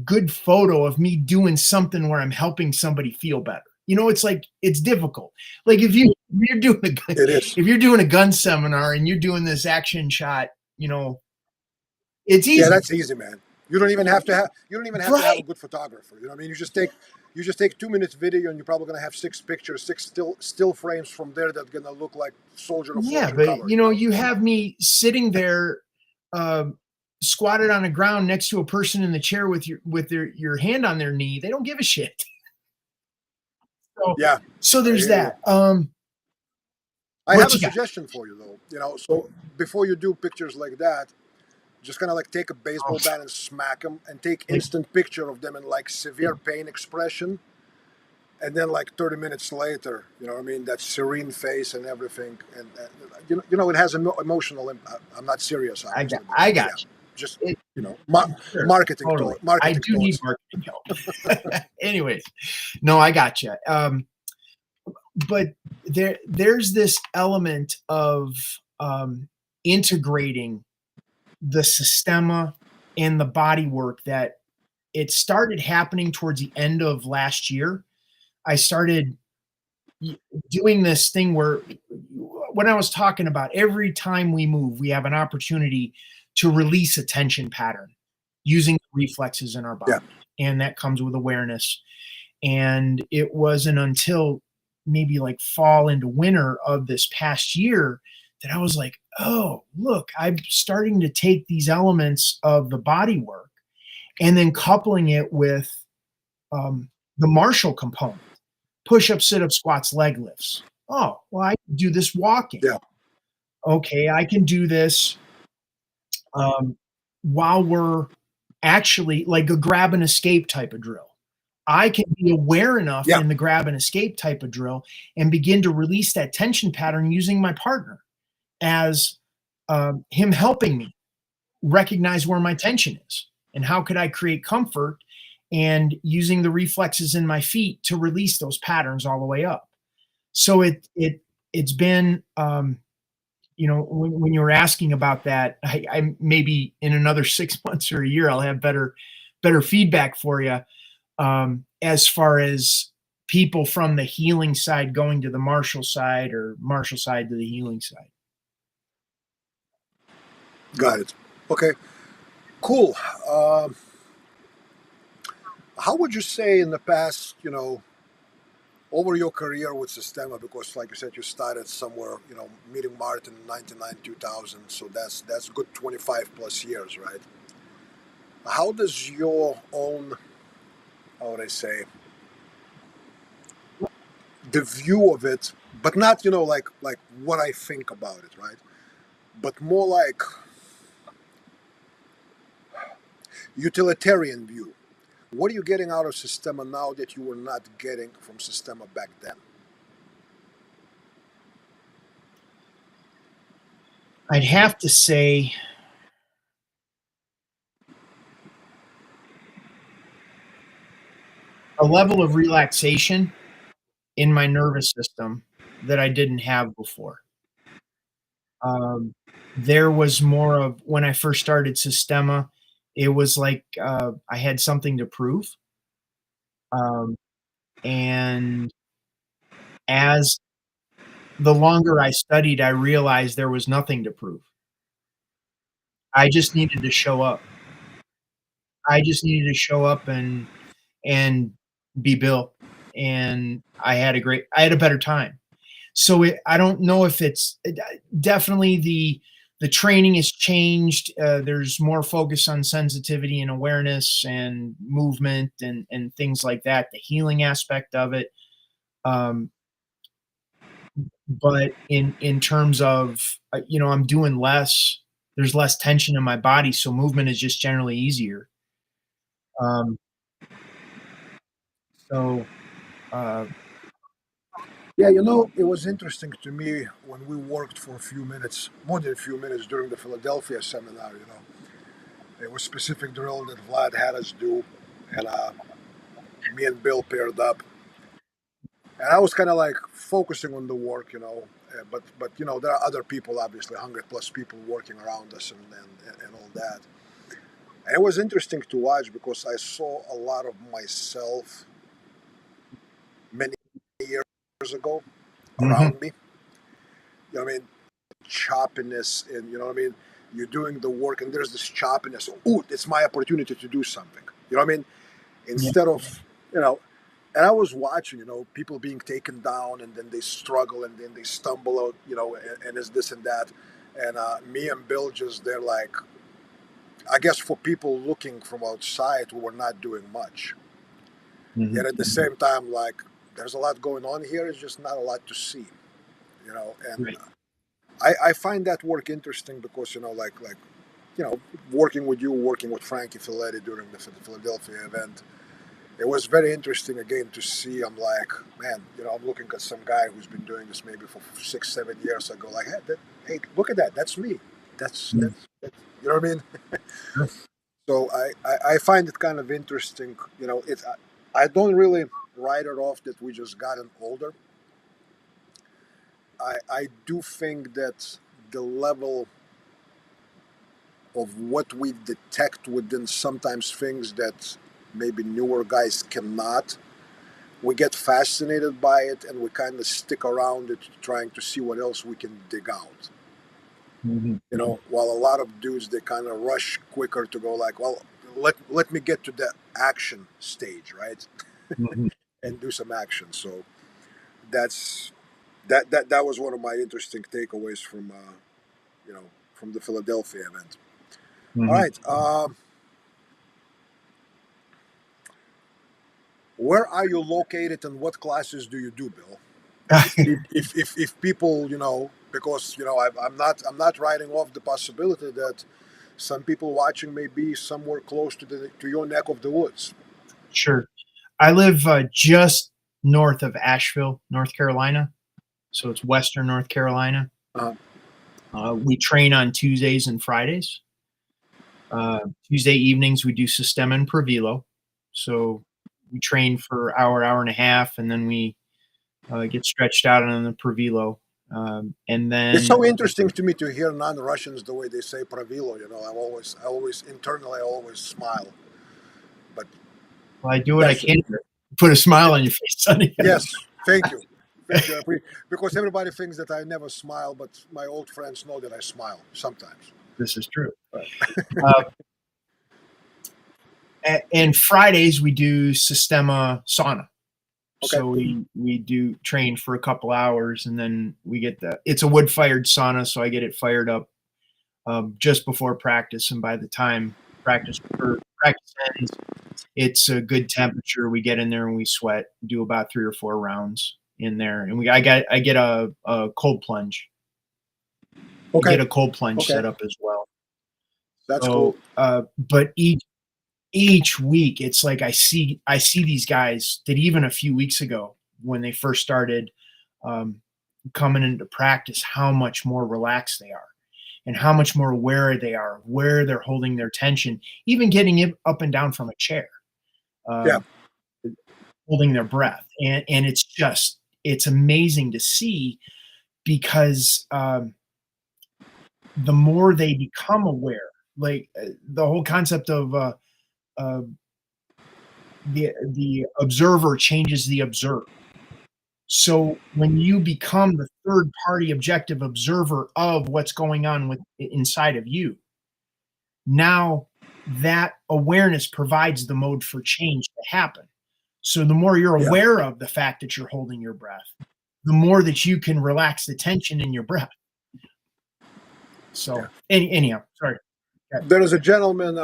good photo of me doing something where I'm helping somebody feel better? You know, it's like it's difficult. Like if you're doing It is. if you're doing a gun seminar and you're doing this action shot, you know, it's Yeah, easy, that's easy, man. You don't even have to have a right? good photographer. You know what I mean? You just take 2 minutes video, and you're probably gonna have six pictures, six still frames from there that's gonna look like Soldier of Yeah, Fortune but cover. You know? you have me sitting there, um, squatted on the ground next to a person in the chair with your hand on their knee. They don't give a shit. So Yeah, so I there's hear you. that. I have What a you got? suggestion for you though. So before you do pictures like that, just kind of like take a Oh, baseball bat and smack them, and take like instant picture of them in like severe pain expression, and then like 30 minutes later, you know what I mean, that serene face and everything, and it has an emotional impact. I'm not serious, obviously, but I yeah, got just you. It, you know sure, marketing totally. thought I marketing do need thoughts. marketing help. Anyways, no, I got you. But there's this element of um, integrating the Systema and the body work that it started happening towards the end of last year. I started doing this thing where when I was talking about every time we move, we have an opportunity to release a tension pattern using reflexes in our Yeah, body. And that comes with awareness. And it wasn't until maybe like fall into winter of this past year that I was like, oh, look, I'm starting to take these elements of the body work and then coupling it with um, the martial component, push up, sit up, squats, leg lifts. Oh, well, I can do this walking. yeah, Okay, I can do this um, while we're actually like a grab and escape type of drill. I can be aware enough yeah. in the grab and escape type of drill and begin to release that tension pattern using my partner as him helping me recognize where my tension is and how could I create comfort and using the reflexes in my feet to release those patterns all the way up. So it's been when you were asking about that, I maybe in another 6 months or a year I'll have better feedback for you as far as people from the healing side going to the martial side or martial side to the healing side. Got it. Okay, cool. um, how would you say in the past, over your career with Systema, because like you said, you started somewhere, meeting Martin in 99 2000, so that's good 25 plus years, right? How does your own, how would I say, the view of it, but not, like what I think about it, right? But more like utilitarian view. What are you getting out of Systema now that you were not getting from Systema back then? I'd have to say a level of relaxation in my nervous system that I didn't have before. Um, there was more of when I first started Systema, it was like I had something to prove. Um, and as the longer I studied, I realized there was nothing to prove. I just needed to show up. I just needed to show up and be Bill, and I had a better time. So I don't know if it's definitely the training has changed. There's more focus on sensitivity and awareness and movement and things like that. The healing aspect of it, um, but in terms of I'm doing less. There's less tension in my body, so movement is just generally easier. Um, so uh, Yeah, it was interesting to me when we worked for a few minutes, more than a few minutes during the Philadelphia seminar. It was specific drill that Vlad had us do, and me and Bill paired up, and I was kind of like focusing on the work, but there are other people, obviously 100 plus people working around us and all that. And it was interesting to watch because I saw a lot of myself many years ago Hmm. around me. You know what I mean? Choppiness, and you know what I mean. You're doing the work, and there's this choppiness. Ooh, it's my opportunity to do something. You know what I mean? Yeah. Instead of you know and I was watching, people being taken down, and then they struggle, and then they stumble out, and it's this and that. And me and Bill just, they're like, I guess for people looking from outside, we were not doing much. Hmm. Yet at the same time, like, there's a lot going on here. It's just not a lot to see, And Right. I find that work interesting because, working with you, working with Frankie Filetti during the Philadelphia event, it was very interesting again to see. I'm like, man, I'm looking at some guy who's been doing this maybe for 6, 7 years ago. Like, hey, look at that. That's me. Yeah. That's you know what I mean? Sure. So I find it kind of interesting. I don't really write it off that we just gotten older. I do think that the level of what we detect within sometimes things that maybe newer guys cannot, we get fascinated by it, and we kind of stick around it trying to see what else we can dig out. Hmm. While a lot of dudes, they kind of rush quicker to go like, well, let me get to the action stage, right? Hmm. And do some action. So that's that was one of my interesting takeaways from you know from the Philadelphia event. All Hmm. right, where are you located, and what classes do you do, Bill? If people, because I'm not writing off the possibility that some people watching may be somewhere close to your neck of the woods. Sure. I live just north of Asheville, North Carolina. So it's Western North Carolina. uh, We train on Tuesdays and Fridays. Tuesday evenings, we do Systema and Pravilo. So we train for hour and a half, and then we get stretched out on the Pravilo. And it's then so interesting to me to hear non-Russians the way they say pravilo. I always internally, I always smile. But well, I do what I that's can to put a smile on your face, Sonny. yes, thank you. Because everybody thinks that I never smile, but my old friends know that I smile sometimes. This is true. Right. Uh, and Fridays we do Systema sauna. Okay. So we do train for a couple hours, and then we get it's a wood fired sauna, so I get it fired up just before practice, and by the time practice ends, it's a good temperature. We get in there and we sweat, do about 3 or 4 rounds in there, and I get a cold plunge. I Okay. get a cold plunge Okay. set up as well. That's cool. So, but each week it's like I see these guys that even a few weeks ago when they first started um, coming into practice, how much more relaxed they are and how much more aware they are of where they're holding their tension, even getting it up and down from a chair, Yeah. um, holding their breath. And it's amazing to see because the more they become aware, like the whole concept of uh, the observer changes the observed. So when you become the third party objective observer of what's going on with inside of you, now that awareness provides the mode for change to happen. So the more you're Yeah. aware of the fact that you're holding your breath, the more that you can relax the tension in your breath. Yeah. So anyhow, sorry. Yeah. There is a gentleman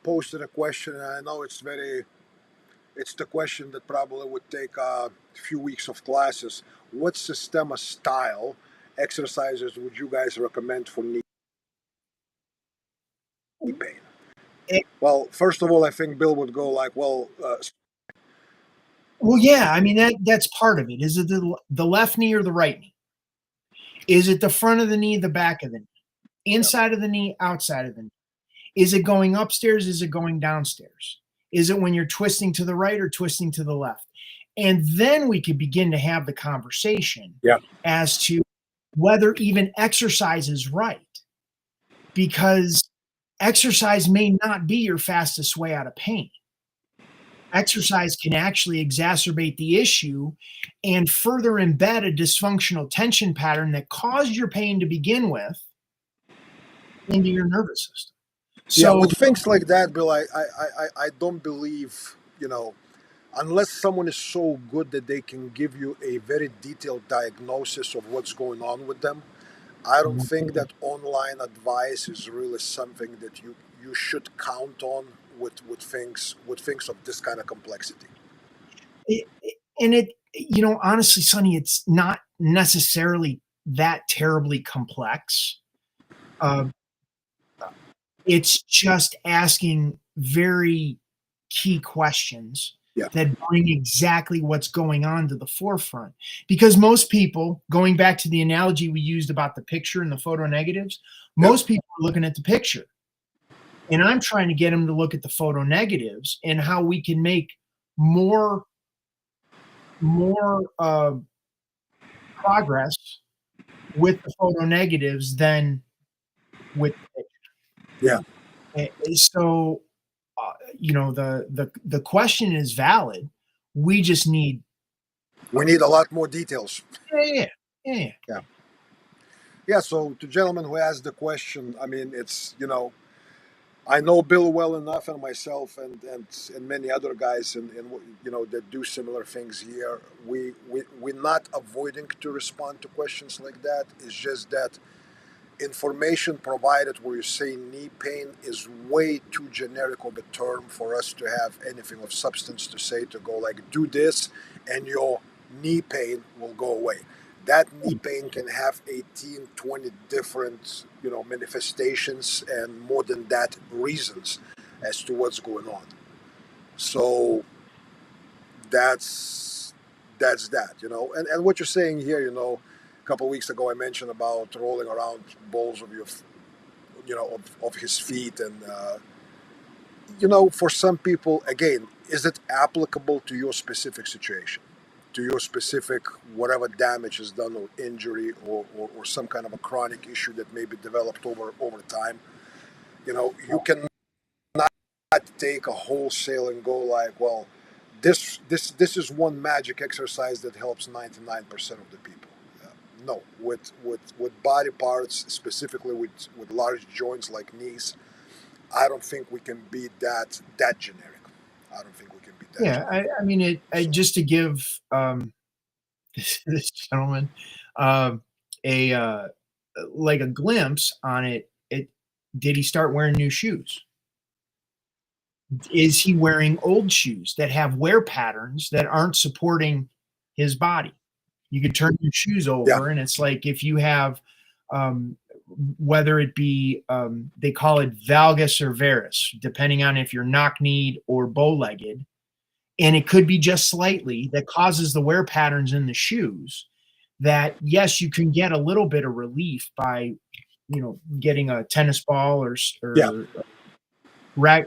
posted a question, and I know it's the question that probably would take a few weeks of classes. What Systema style exercises would you guys recommend for knee pain? Eh, Well, first of all, I think Bill would go like, well, well, yeah, I mean that's part of it. Is it the left knee or the right knee? Is it the front of the knee, the back of the knee, yeah, inside of the knee, outside of the knee? Is it going upstairs? Is it going downstairs? Is it when you're twisting to the right or twisting to the left? And then we could begin to have the conversation Yeah. as to whether even exercise is right, because exercise may not be your fastest way out of pain. Exercise can actually exacerbate the issue and further embed a dysfunctional tension pattern that caused your pain to begin with into your nervous system. Yeah, So with things like that, Bill, I don't believe, unless someone is so good that they can give you a very detailed diagnosis of what's going on with them. I don't think that online advice is really something that you should count on with things of this kind of complexity. and it, honestly, Sonny, it's not necessarily that terribly complex. Um, it's just asking very key questions Yeah, that bring exactly what's going on to the forefront. Because most people, going back to the analogy we used about the picture and the photo negatives, yeah, most people are looking at the picture. And I'm trying to get them to look at the photo negatives and how we can make more more progress with the photo negatives than with the yeah. picture. So, the question is valid. We just need, We need a lot more details. yeah, yeah, yeah, yeah. Yeah, yeah. So to gentleman who asked the question, I mean, it's I know Bill well enough, and myself, and many other guys, and that do similar things here. We're not avoiding to respond to questions like that. It's just that information provided where you say knee pain is way too generic of a term for us to have anything of substance to say, to go like, do this and your knee pain will go away. That knee pain can have 18, 20 different manifestations, and more than that, reasons as to what's going on. So that's and what you're saying here, a couple of weeks ago I mentioned about rolling around balls of your of his feet, and for some people, again, is it applicable to your specific situation, to your specific whatever damage is done, or injury, or some kind of a chronic issue that may be developed over time. You cannot take a wholesale and go like, well, this is one magic exercise that helps 99% of the people. No, with body parts, specifically with large joints like knees, I don't think we can be that generic. I don't think we can be that Yeah, generic. I mean, So just to give this gentleman um, a like a glimpse on it. Did he start wearing new shoes? Is he wearing old shoes that have wear patterns that aren't supporting his body? You could turn your shoes yeah, over, and it's like if you have, um, whether it be, they call it valgus or varus, depending on if you're knock-kneed or bow-legged, and it could be just slightly that causes the wear patterns in the shoes. That yes, you can get a little bit of relief by, getting a tennis ball yeah, or rag,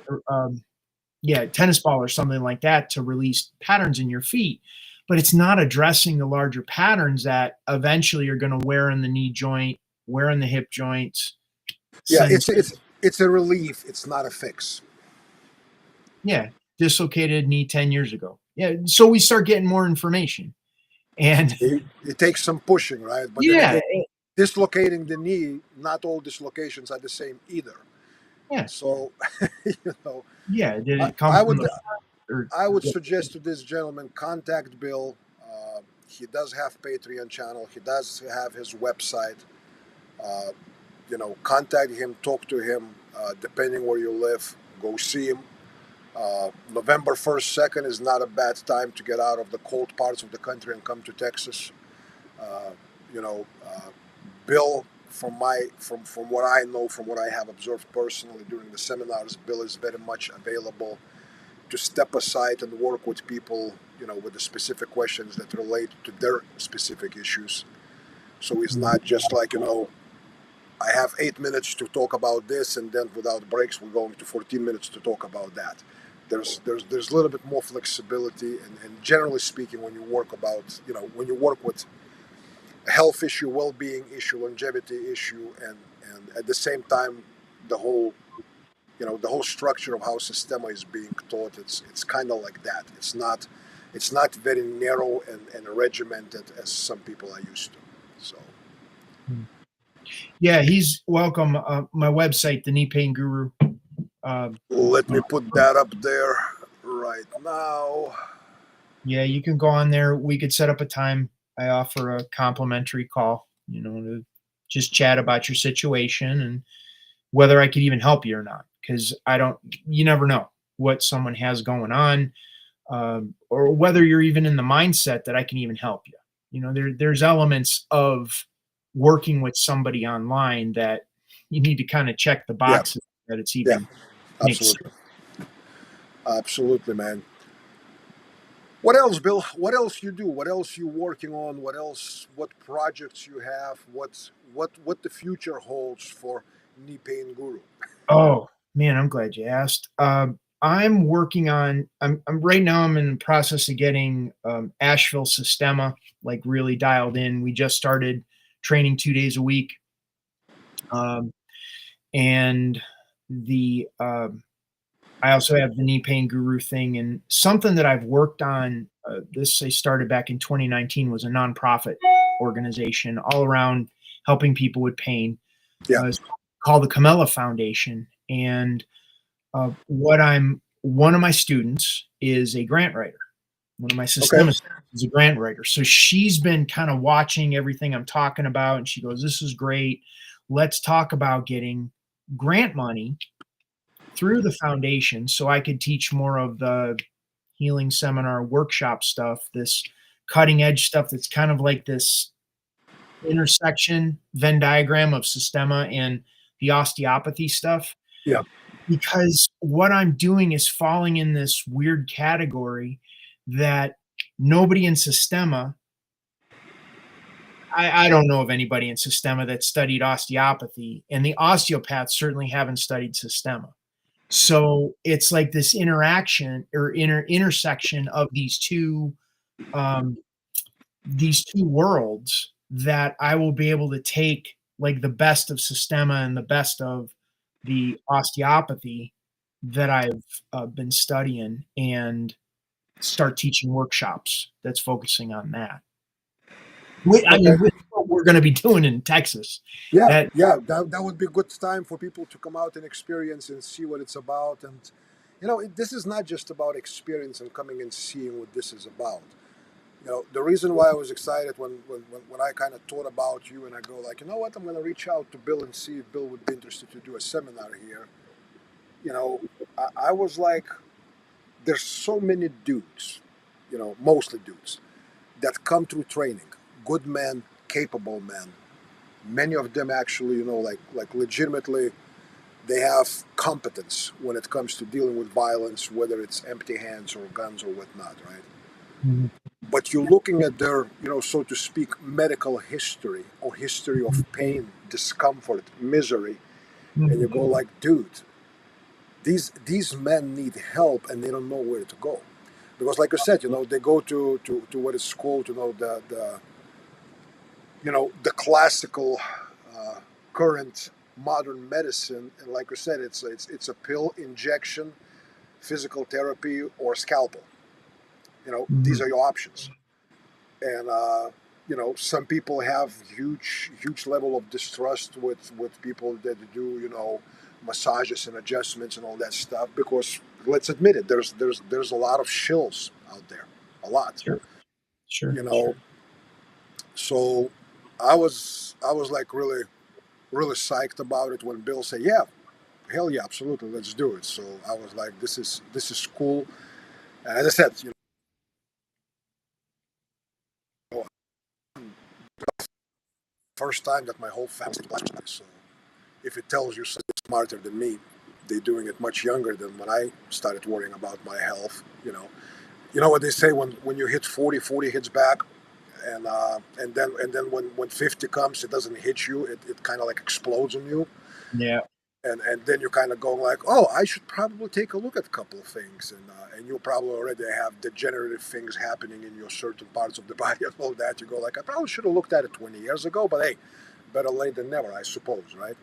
yeah, tennis ball or something like that to release patterns in your feet. But it's not addressing the larger patterns that eventually are going to wear in the knee joint, wear in the hip joints. yeah. Send, It's a relief. It's not a fix. yeah, dislocated knee 10 years ago. Yeah. So we start getting more information. And It takes some pushing, right? But then yeah, again, dislocating the knee, not all dislocations are the same either. yeah, So, you know, yeah. Did I, it come I from would the or I would yeah, suggest to this gentleman, contact Bill. He does have Patreon channel. He does have his website. Uh, contact him, talk to him. Depending where you live, go see him. November 1st, 2nd is not a bad time to get out of the cold parts of the country and come to Texas. Uh, you know, Bill, from what I know, from what I have observed personally during the seminars, Bill is very much available to step aside and work with people, with the specific questions that relate to their specific issues. So he's not just like, I have 8 minutes to talk about this, and then without breaks, we're going to 14 minutes to talk about that. There's a little bit more flexibility, and generally speaking, when you work when you work with a health issue, well-being issue, longevity issue, and at the same time, the whole the whole structure of how Systema is being taught, it's kind of like that. It's not very narrow and regimented as some people are used to. So Yeah, he's welcome. My website, the Knee Pain Guru. let me put that up there right now. Yeah, you can go on there. We could set up a time. I offer a complimentary call, to just chat about your situation and whether I could even help you or not. Because you never know what someone has going on, or whether you're even in the mindset that I can even help you. There's elements of working with somebody online that you need to kind of check the Yeah, boxes that it's yeah, even makes absolutely, absolutely, man. What else, Bill? What else you do? What else you working on? What else? What projects you have? What the future holds for Knee Pain Guru? Oh man, I'm glad you asked. I'm working on. I'm right now. I'm in the process of getting Asheville Systema like really dialed in. We just started training 2 days a week, um, and the I also have the knee pain guru thing, and something that I've worked on. This I started back in 2019 was a nonprofit organization all around helping people with pain. Yeah. It's called the Camella Foundation, and one of my students is a grant writer. One of my Okay. Systema students is a grant writer. So she's been kind of watching everything I'm talking about, and she goes, "This is great. Let's talk about getting grant money through the foundation so I could teach more of the healing seminar workshop stuff, this cutting edge stuff that's kind of like this intersection Venn diagram of Systema and the osteopathy stuff." Yeah. Because what I'm doing is falling in this weird category that nobody in Systema, I don't know of anybody in Systema that studied osteopathy, and the osteopaths certainly haven't studied Systema. So it's like this interaction or intersection of um, these two worlds that I will be able to take like the best of Systema and the best of the osteopathy that I've been studying and start teaching workshops that's focusing on that. I Okay. mean, with what we're going to be doing in Texas, Yeah. that Yeah. That would be a good time for people to come out and experience and see what it's about. And this is not just about experience and coming and seeing what this is about. The reason why I was excited when I kind of thought about you, and I go like, you know what, I'm going to reach out to Bill and see if Bill would be interested to do a seminar here. You know, I was like, there's so many dudes, mostly dudes that come through training, good men, capable men. Many of them actually, like legitimately, they have competence when it comes to dealing with violence, whether it's empty hands or guns or whatnot, right? Mhm, But you're looking at their, so to speak, medical history or history of pain, discomfort, misery, and you mhm, go like, dude, these men need help and they don't know where to go, because like I said, they go to what is called, the classical uh, current modern medicine, and like I said, it's a pill, injection, physical therapy, or scalpel. These mhm, are your options. And some people have huge level of distrust with people that do massages and adjustments and all that stuff, because let's admit it, there's a lot of shills out there, a lot, sure, sure. you know so I was like really psyched about it when Bill said, yeah, hell yeah, absolutely, let's do it. So I was like, this is cool. And as I said, first time that my whole family watched this. So if it tells you something smarter than me, they're doing it much younger than when I started worrying about my health. You know what they say, when you hit 40, 40 hits back. and then when 50 comes, it doesn't hit you. It kind of like explodes on you, Yeah, and then you're kind of going like, oh, I should probably take a look at a couple of things, and you probably already have degenerative things happening in your certain parts of the body and all that. You go like, I probably should have looked at it 20 years ago, but hey, better late than never, I suppose, right?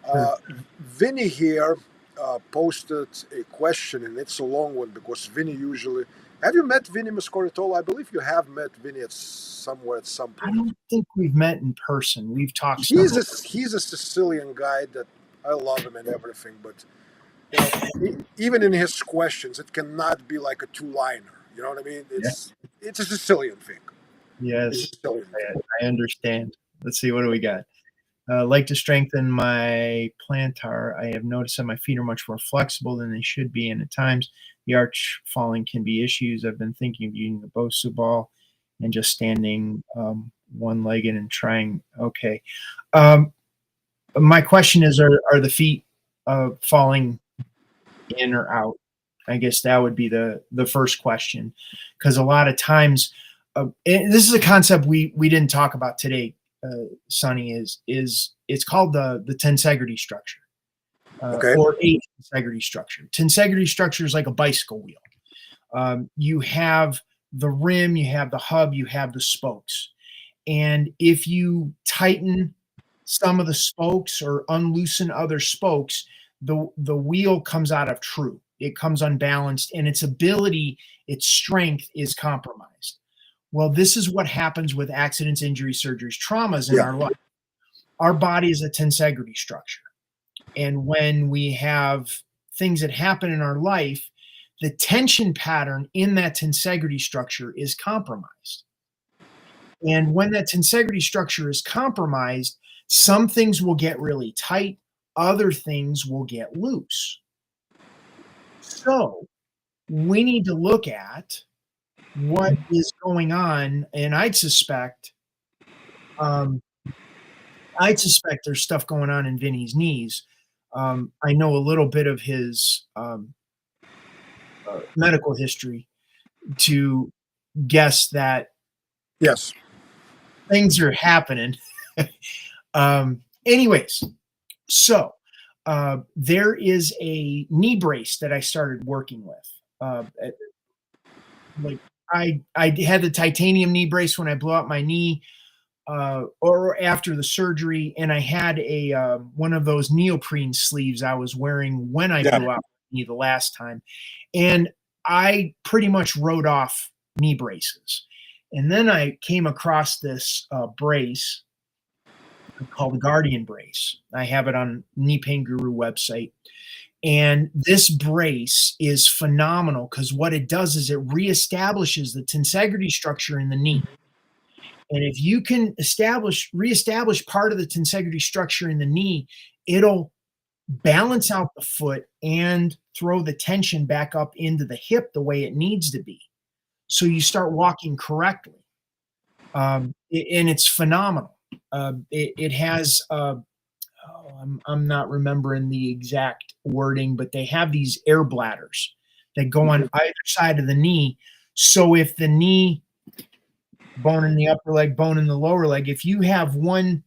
sure. Vinny here posted a question, and it's a long one because Vinny usually. Have you met Vinny Moscoritolo? I believe you have met Vinny at somewhere at some I point. don't think we've met in person. We've talked He's several. a Sicilian guy that I love him and everything, but even in his questions, it cannot be like a two-liner. You know what I mean? Yeah. It's a Sicilian thing. It's a Yes, Sicilian thing. I understand. Let's see, what do we got? Like to strengthen my plantar. I have noticed that my feet are much more flexible than they should be, and at times the arch falling can be issues. I've been thinking of using the Bosu ball and just standing one-legged and trying. Okay. Um, my question is: Are the feet falling in or out? I guess that would be the first question, because a lot of times, and this is a concept we didn't talk about today, Sonny. Is it's called the tensegrity structure, Okay. or a tensegrity structure. Tensegrity structure is like a bicycle wheel. You have the rim, you have the hub, you have the spokes, and if you tighten some of the spokes or unloosen other spokes, the wheel comes out of true. It comes unbalanced, and its ability, its strength is compromised. Well, this is what happens with accidents, injuries, surgeries, traumas in Yeah. our life. Our body is a tensegrity structure. And when we have things that happen in our life, the tension pattern in that tensegrity structure is compromised. And when that tensegrity structure is compromised, some things will get really tight, other things will get loose. So we need to look at what is going on, and um, I'd suspect there's stuff going on in Vinny's knees. I know a little bit of his medical history to guess that Yes. things are happening. Anyways, so there is a knee brace that I started working with. Like I had the titanium knee brace when I blew out my knee, or after the surgery, and I had a one of those neoprene sleeves I was wearing when I Yeah. blew out my knee the last time, and I pretty much wrote off knee braces. And then I came across this brace called the Guardian Brace. I have it on Knee Pain Guru website. And this brace is phenomenal because what it does is it reestablishes the tensegrity structure in the knee. And if you can reestablish part of the tensegrity structure in the knee, it'll balance out the foot and throw the tension back up into the hip the way it needs to be. So you start walking correctly. And it's phenomenal. It has I'm not remembering the exact wording, but they have these air bladders that go on either side of the knee. So if the knee bone in the upper leg, bone in the lower leg, if you have one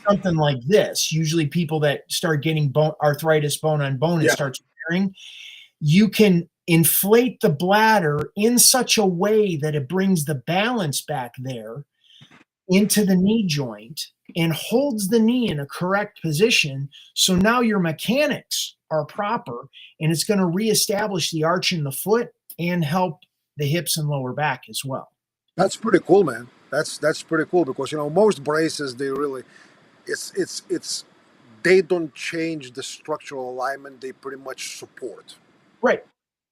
something like this, usually people that start getting bone arthritis, bone on bone, and Yeah. starts tearing, you can inflate the bladder in such a way that it brings the balance back there into the knee joint and holds the knee in a correct position. So now your mechanics are proper, and it's going to reestablish the arch in the foot and help the hips and lower back as well. That's pretty cool, man. That's pretty cool because most braces they really it's they don't change the structural alignment. They pretty much support. Right.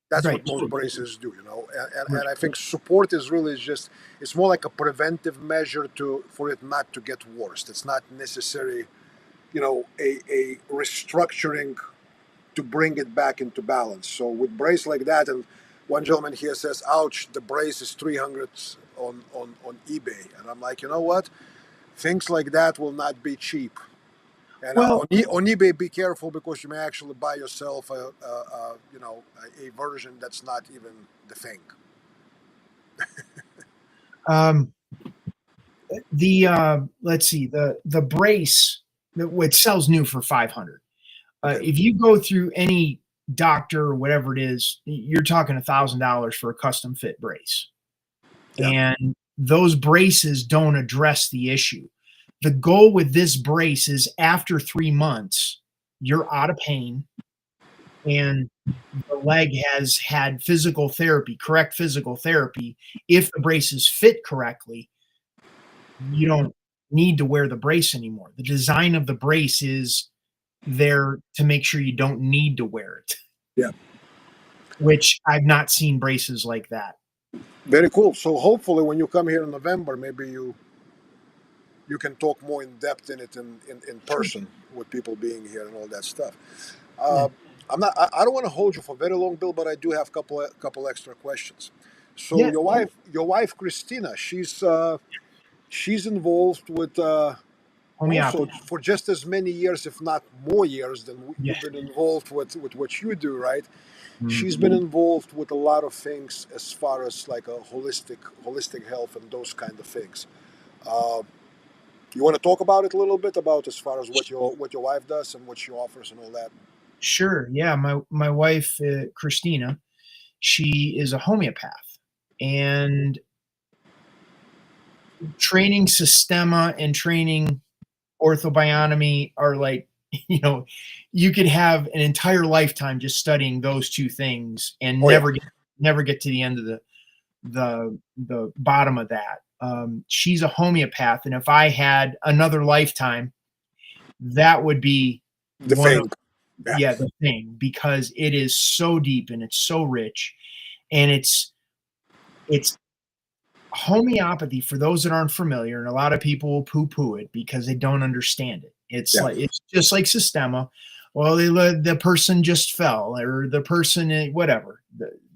That's Right. what most braces do, and Right. I think support is really just it's more like a preventive measure to for it not to get worse. It's not necessary, a restructuring to bring it back into balance. So with brace like that, and one gentleman here says, "Ouch, the brace is 300 on eBay," and I'm like, you know what? Things like that will not be cheap. And Well, on eBay, be careful because you may actually buy yourself a version that's not even the thing. Um, let's see, the brace, which sells new for 500. Okay. If you go through any doctor or whatever it is, you're talking $1,000 for a custom fit brace. Yeah. And those braces don't address the issue. The goal with this brace is after 3 months, you're out of pain and the leg has had physical therapy, correct physical therapy. If the braces fit correctly, you don't need to wear the brace anymore. The design of the brace is there to make sure you don't need to wear it. Yeah. Which I've not seen braces like that. Very cool. So hopefully, when you come here in November, maybe you can talk more in depth in it in Sure. person with people being here and all that stuff. Yeah. I'm not. I don't want to hold you for very long, Bill, but I do have couple extra questions. So Yeah. your wife Christina, she's involved with also Homeopathy. for just as many years, if not more years, than Yeah. you've been involved with what you do, right? Mhm. She's been involved with a lot of things as far as like a holistic health and those kind of things. Uh, you want to talk about it a little bit about as far as what your wife does and what she offers and all that? Sure. Yeah. My wife, Christina, she is a homeopath, and training Systema and training orthobionomy are like, you know, you could have an entire lifetime just studying those two things and Oh yeah, never get to the end of the bottom of that. She's a homeopath, and if I had another lifetime, that would be the one of, thing. Yeah, yeah, the thing, because it is so deep and it's so rich, and it's homeopathy. For those that aren't familiar, and a lot of people will poo-poo it because they don't understand it. It's yeah, like it's just like Systema. Well, the person just fell, or the person, whatever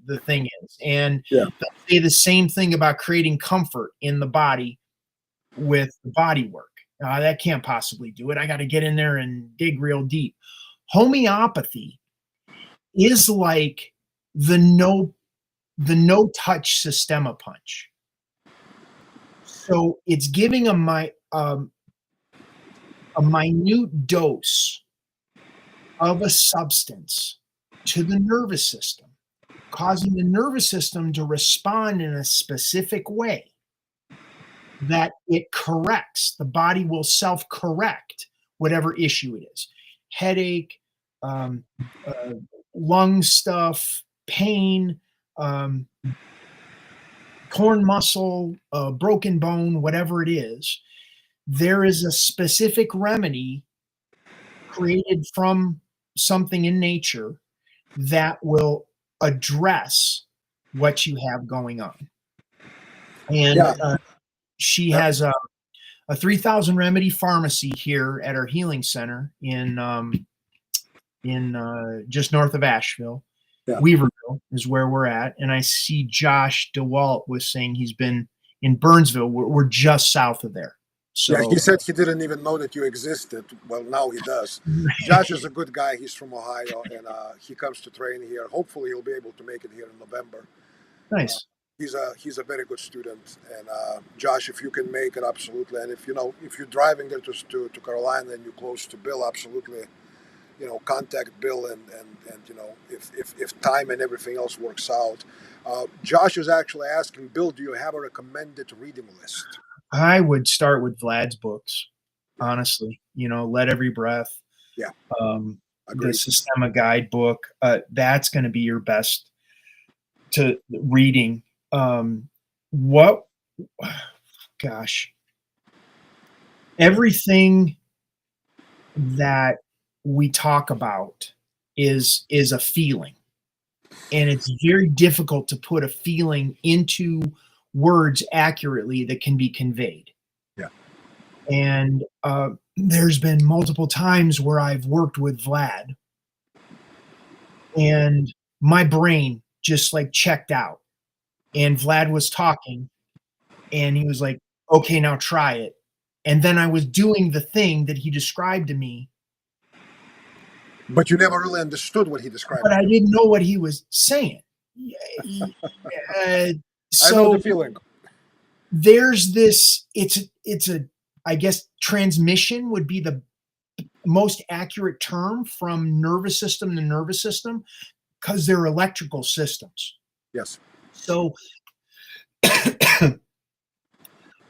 the thing is, and yeah. they'll say the same thing about creating comfort in the body with the body work. That can't possibly do it. I got to get in there and dig real deep. Homeopathy is like the no touch Systema punch. So it's giving a minute dose of a substance to the nervous system, causing the nervous system to respond in a specific way that it corrects. The body will self correct whatever issue it is: headache, um, uh, lung stuff, pain, um, torn muscle, broken bone, whatever it is. There is a specific remedy created from something in nature that will address what you have going on. And Yeah, she yeah, has a 3,000 remedy pharmacy here at our healing center in just north of Asheville. yeah. Weaverville is where we're at. And I see Josh DeWalt was saying he's been in Burnsville. We're just south of there. Yeah, he So said he didn't even know that you existed. Well, now he does. Josh is a good guy. He's from Ohio, and he comes to train here. Hopefully, he'll be able to make it here in November. Uh, nice. he's a very good student, and Josh, if you can make it, absolutely. And if you're driving there to Carolina and you're close to Bill, absolutely, contact Bill and if time and everything else works out. Josh is actually asking Bill, do you have a recommended reading list? I would start with Vlad's books, Yeah, honestly. Let Every Breath, yeah, the agreed. Systema guidebook. That's going to be your best to reading. What, gosh, everything that we talk about is a feeling, and it's very difficult to put a feeling into words accurately that can be conveyed. Yeah. And there's been multiple times where I've worked with Vlad, and my brain just like checked out. And Vlad was talking, and he was like, "Okay, now try it." And then I was doing the thing that he described to me, But you never really understood what he described but to I you. didn't know what he was saying. I know So the feeling. there's this, it's a, I guess transmission would be the most accurate term from nervous system to nervous system because they're electrical systems. Yes. So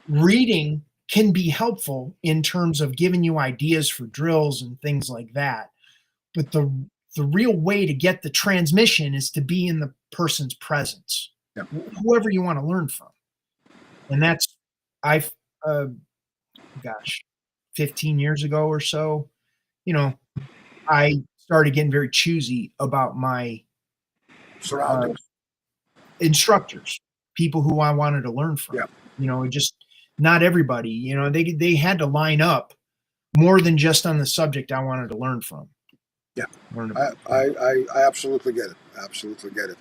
reading can be helpful in terms of giving you ideas for drills and things like that. But the real way to get the transmission is to be in the person's presence, Yeah. whoever you want to learn from. And that's, I've, gosh, 15 years ago or so, you know, I started getting very choosy about my Surroundings. instructors, people who I wanted to learn from. Yeah. You know, just not everybody, you know, they had to line up more than just on the subject I wanted to learn from. Yeah. Learn I, about. I absolutely get it. Absolutely get it.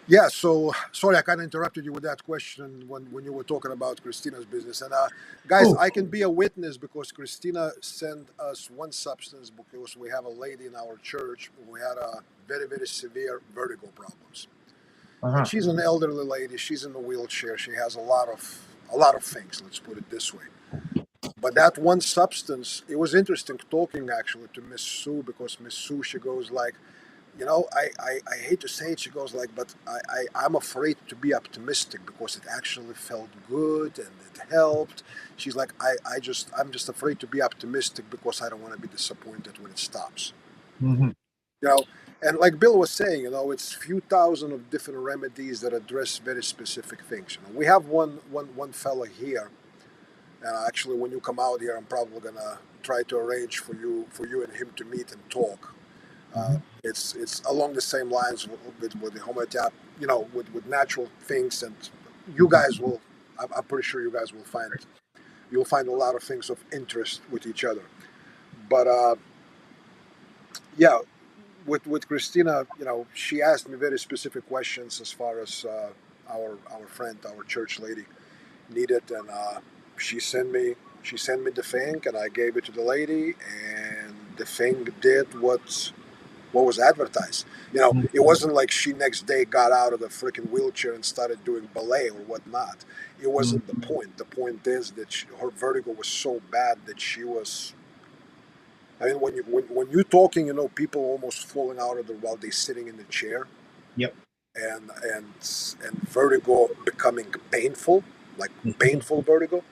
Yeah, so sorry I kind of interrupted you with that question when you were talking about Christina's business. And guys, Oh, I can be a witness because Christina sent us one substance because we have a lady in our church who had a very, very severe vertigo problems. And uh-huh. she's an elderly lady. She's in a wheelchair. She has a lot of things, let's put it this way. But that one substance, it was interesting talking actually to Miss Sue because Miss Sue, she goes like, I hate to say it, she goes like, but I'm afraid to be optimistic because it actually felt good and it helped. She's like, I'm just afraid to be optimistic because I don't want to be disappointed when it stops. Mhm. You know, and like Bill was saying, it's few thousand of different remedies that address very specific things. We have one fella here. Actually, when you come out here, I'm probably gonna try to arrange for you and him to meet and talk. Mhm. It's along the same lines with the homeopathy, with natural things, and you guys will. I'm pretty sure you guys you'll find a lot of things of interest with each other. But yeah, with Christina, she asked me very specific questions as far as our friend, our church lady needed, and she sent me she sent me the thing, and I gave it to the lady, and the thing did what was advertised. It Mhm. wasn't like she next day got out of the freaking wheelchair and started doing ballet or whatnot. It wasn't the Mhm. point. The point is that her vertigo was so bad that she was. I mean, when you're talking, people almost falling out of the while they're sitting in the chair, Yep. and vertigo becoming painful, like Mhm. painful vertigo.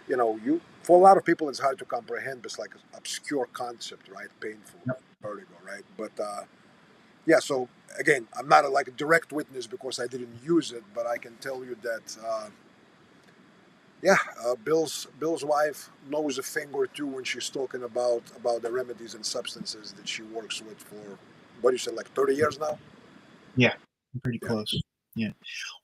You for a lot of people it's hard to comprehend. It's like an obscure concept, right? Painful Yep. vertigo, right? But yeah, so again, I'm not like a direct witness because I didn't use it, but I can tell you that yeah, Bill's wife knows a thing or two when she's talking about the remedies and substances that she works with for what do you say, like 30 years now. Yeah. Pretty Yeah, close. Yeah.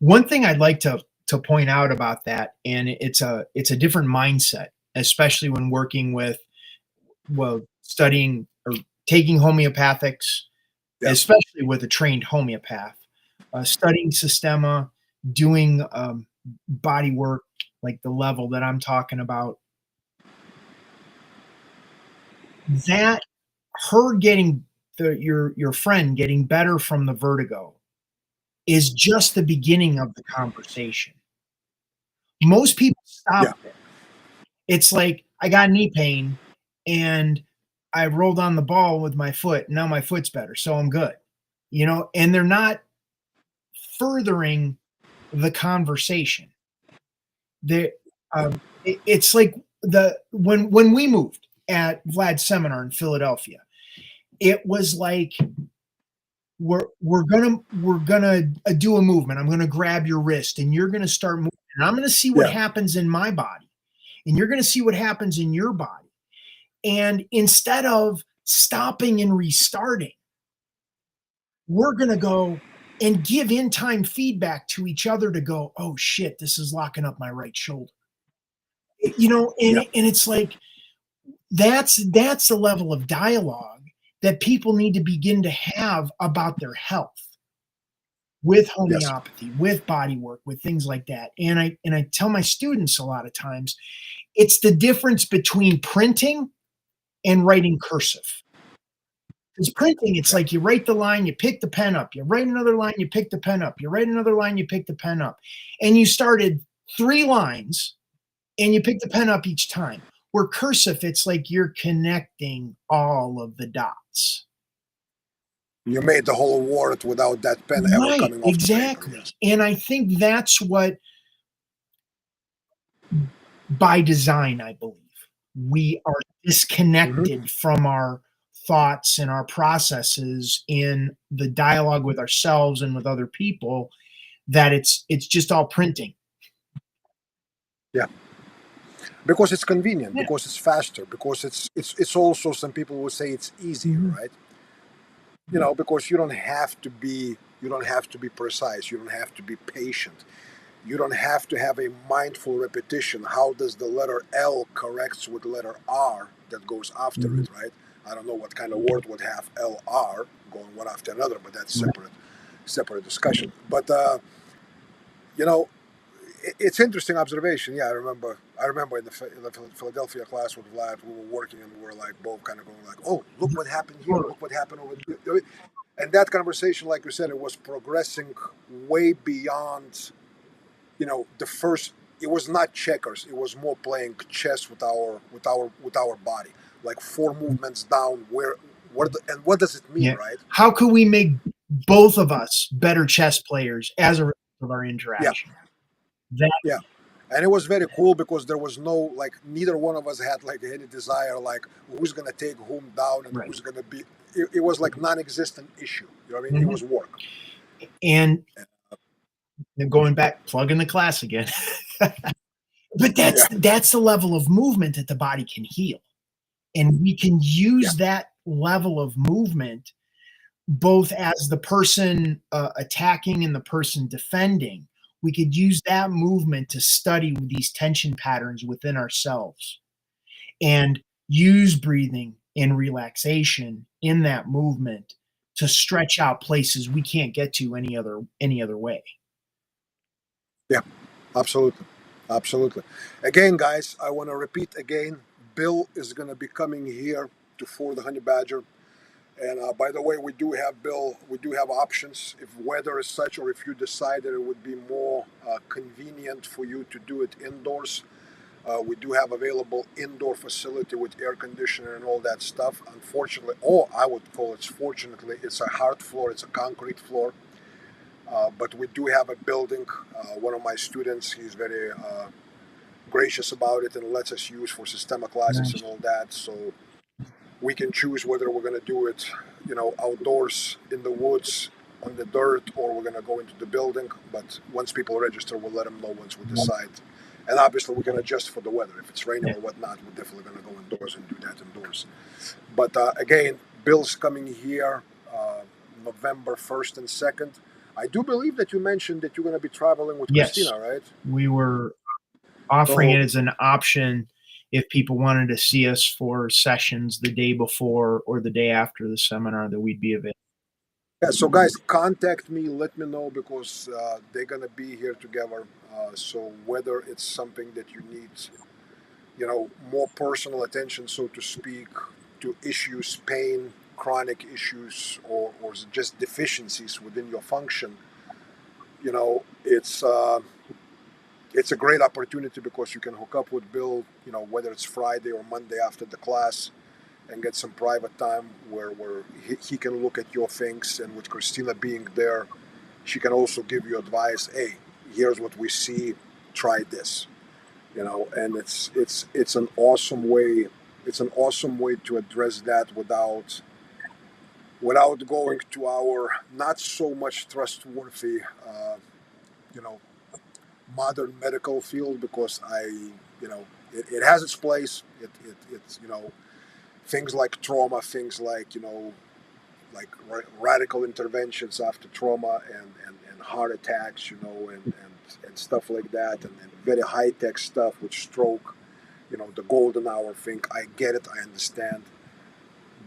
One thing I'd like to point out about that, and it's a different mindset, especially when working with, well, studying or taking homeopathics, yeah, especially with a trained homeopath, studying Systema, doing body work like the level that I'm talking about, that her getting your friend getting better from the vertigo is just the beginning of the conversation. Most people yeah, stop there. It's like, I got knee pain and I rolled on the ball with my foot. Now my foot's better, so I'm good. And they're not furthering the conversation. They, it's like the when we moved at Vlad's seminar in Philadelphia, it was like we're gonna do a movement. I'm gonna grab your wrist, and you're gonna start moving, and I'm gonna see what yeah, happens in my body, and you're gonna see what happens in your body. And instead of stopping and restarting, we're gonna go and give in time feedback to each other to go, oh shit, this is locking up my right shoulder. And yeah, it's like that's the level of dialogue that people need to begin to have about their health with yes, homeopathy, with body work, with things like that. And I tell my students a lot of times, it's the difference between printing and writing cursive. Because printing, it's yeah, like you write the line, you pick the pen up, you write another line, you pick the pen up, you write another line, you pick the pen up. And you started 3 lines, and you pick the pen up each time. Where cursive, it's like you're connecting all of the dots. You made the whole word without that pen ever Right, coming off the paper. exactly. Yes. And I think that's what, by design, I believe, we are Hmm. disconnected from our thoughts and our processes in the dialogue with ourselves and with other people, that it's just all printing. Yeah. Because it's convenient, Yeah. because it's faster, because it's also, some people will say, it's easier, Mhm. right? You know, because you don't have to be precise, you don't have to be patient, you don't have to have a mindful repetition. How does the letter L corrects with letter R that goes after Mhm. it, right? I don't know what kind of word would have LR going one after another, but that's Right. separate discussion. But you know, it's interesting observation. Yeah, I remember in the Philadelphia class with Vlad, we were working and we were like both kind of going like, oh, look what happened here, Totally. look what happened over there. And that conversation, like you said, it was progressing way beyond, the first. It was not checkers, it was more playing chess with our body, like four movements down, and what does it mean, Yeah. right? How could we make both of us better chess players as a result of our Yeah. interaction? That Yeah. And it was very cool because there was no, like, neither one of us had like any desire, like, who's gonna take whom down and right. who's gonna be. It was like non-existent issue. You know what I mean? It Mhm. was work. And then going back, plugging the class again. But Yeah. that's the level of movement that the body can heal. And we can Yeah. use that level of movement both as the person attacking and the person defending. We could use that movement to study these tension patterns within ourselves and use breathing and relaxation in that movement to stretch out places we can't get to any other way. Yeah. Absolutely. Absolutely. Again, guys, I want to repeat again. Bill is gonna be coming here to For the Honey Badger. And by the way, we do have, Bill, we do have options if weather is such, or if you decide that it would be more convenient for you to do it indoors. We do have available indoor facility with air conditioner and all that stuff. Unfortunately, or I would call it fortunately, it's a hard floor, it's a concrete floor. But we do have a building. One of my students, he's very gracious about it and lets us use for Systema classes and Nice. all that. So we can choose whether we're going to do it, outdoors in the woods on the dirt, or we're going to go into the building. But once people register, we'll let them know once we decide. And obviously, we can adjust for the weather. If it's raining Yeah. or whatnot, we're definitely going to go indoors and do that indoors. But again, Bill's coming here November 1st and 2nd. I do believe that you mentioned that you're going to be traveling with Yes, Christina, right? we were offering So, it as an option if people wanted to see us for sessions the day before or the day after the seminar, that we'd be available. yeah, so guys, contact me. Let me know because they're gonna be here together. So whether it's something that you need, more personal attention, so to speak, to issues, pain, chronic issues, or just deficiencies within your function, it's a great opportunity because you can hook up with Bill. Whether it's Friday or Monday after the class, and get some private time where he can look at your things, and with Christina being there, she can also give you advice. Hey, here's what we see, try this. And it's an awesome way, to address that without going to our not so much trustworthy you know modern medical field, because it has its place. It's things like trauma, things like like radical interventions after trauma, and heart attacks, and stuff like that, and very high tech stuff with stroke, the golden hour thing. I get it, I understand,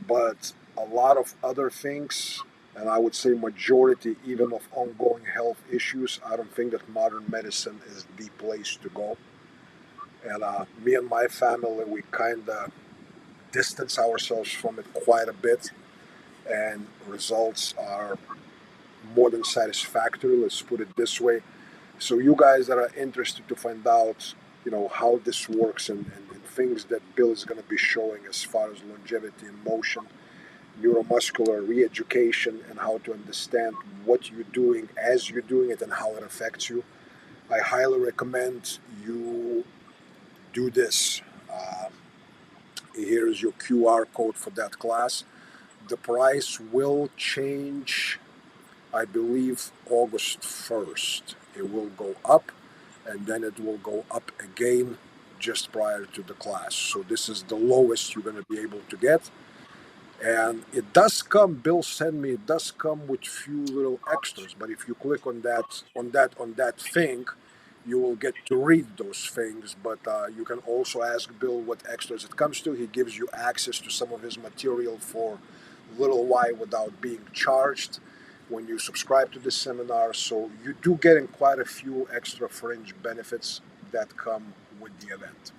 but a lot of other things, and I would say majority even of ongoing health issues, I don't think that modern medicine is the place to go. And me and my family, we kind of distance ourselves from it quite a bit, and results are more than satisfactory. Let's put it this way. So you guys that are interested to find out, how this works and things that Bill is going to be showing as far as longevity and motion, neuromuscular re-education, and how to understand what you're doing as you're doing it and how it affects you, I highly recommend you do this. Here is your QR code for that class. The price will change, I believe, August 1st. It will go up and then it will go up again just prior to the class. So this is the lowest you're going to be able to get. And it does come, Bill sent me, it does come with few little extras. But if you click on that thing, you will get to read those things. But you can also ask Bill what extras it comes to. He gives you access to some of his material for a little while without being charged when you subscribe to this seminar. So you do getting quite a few extra fringe benefits that come with the event.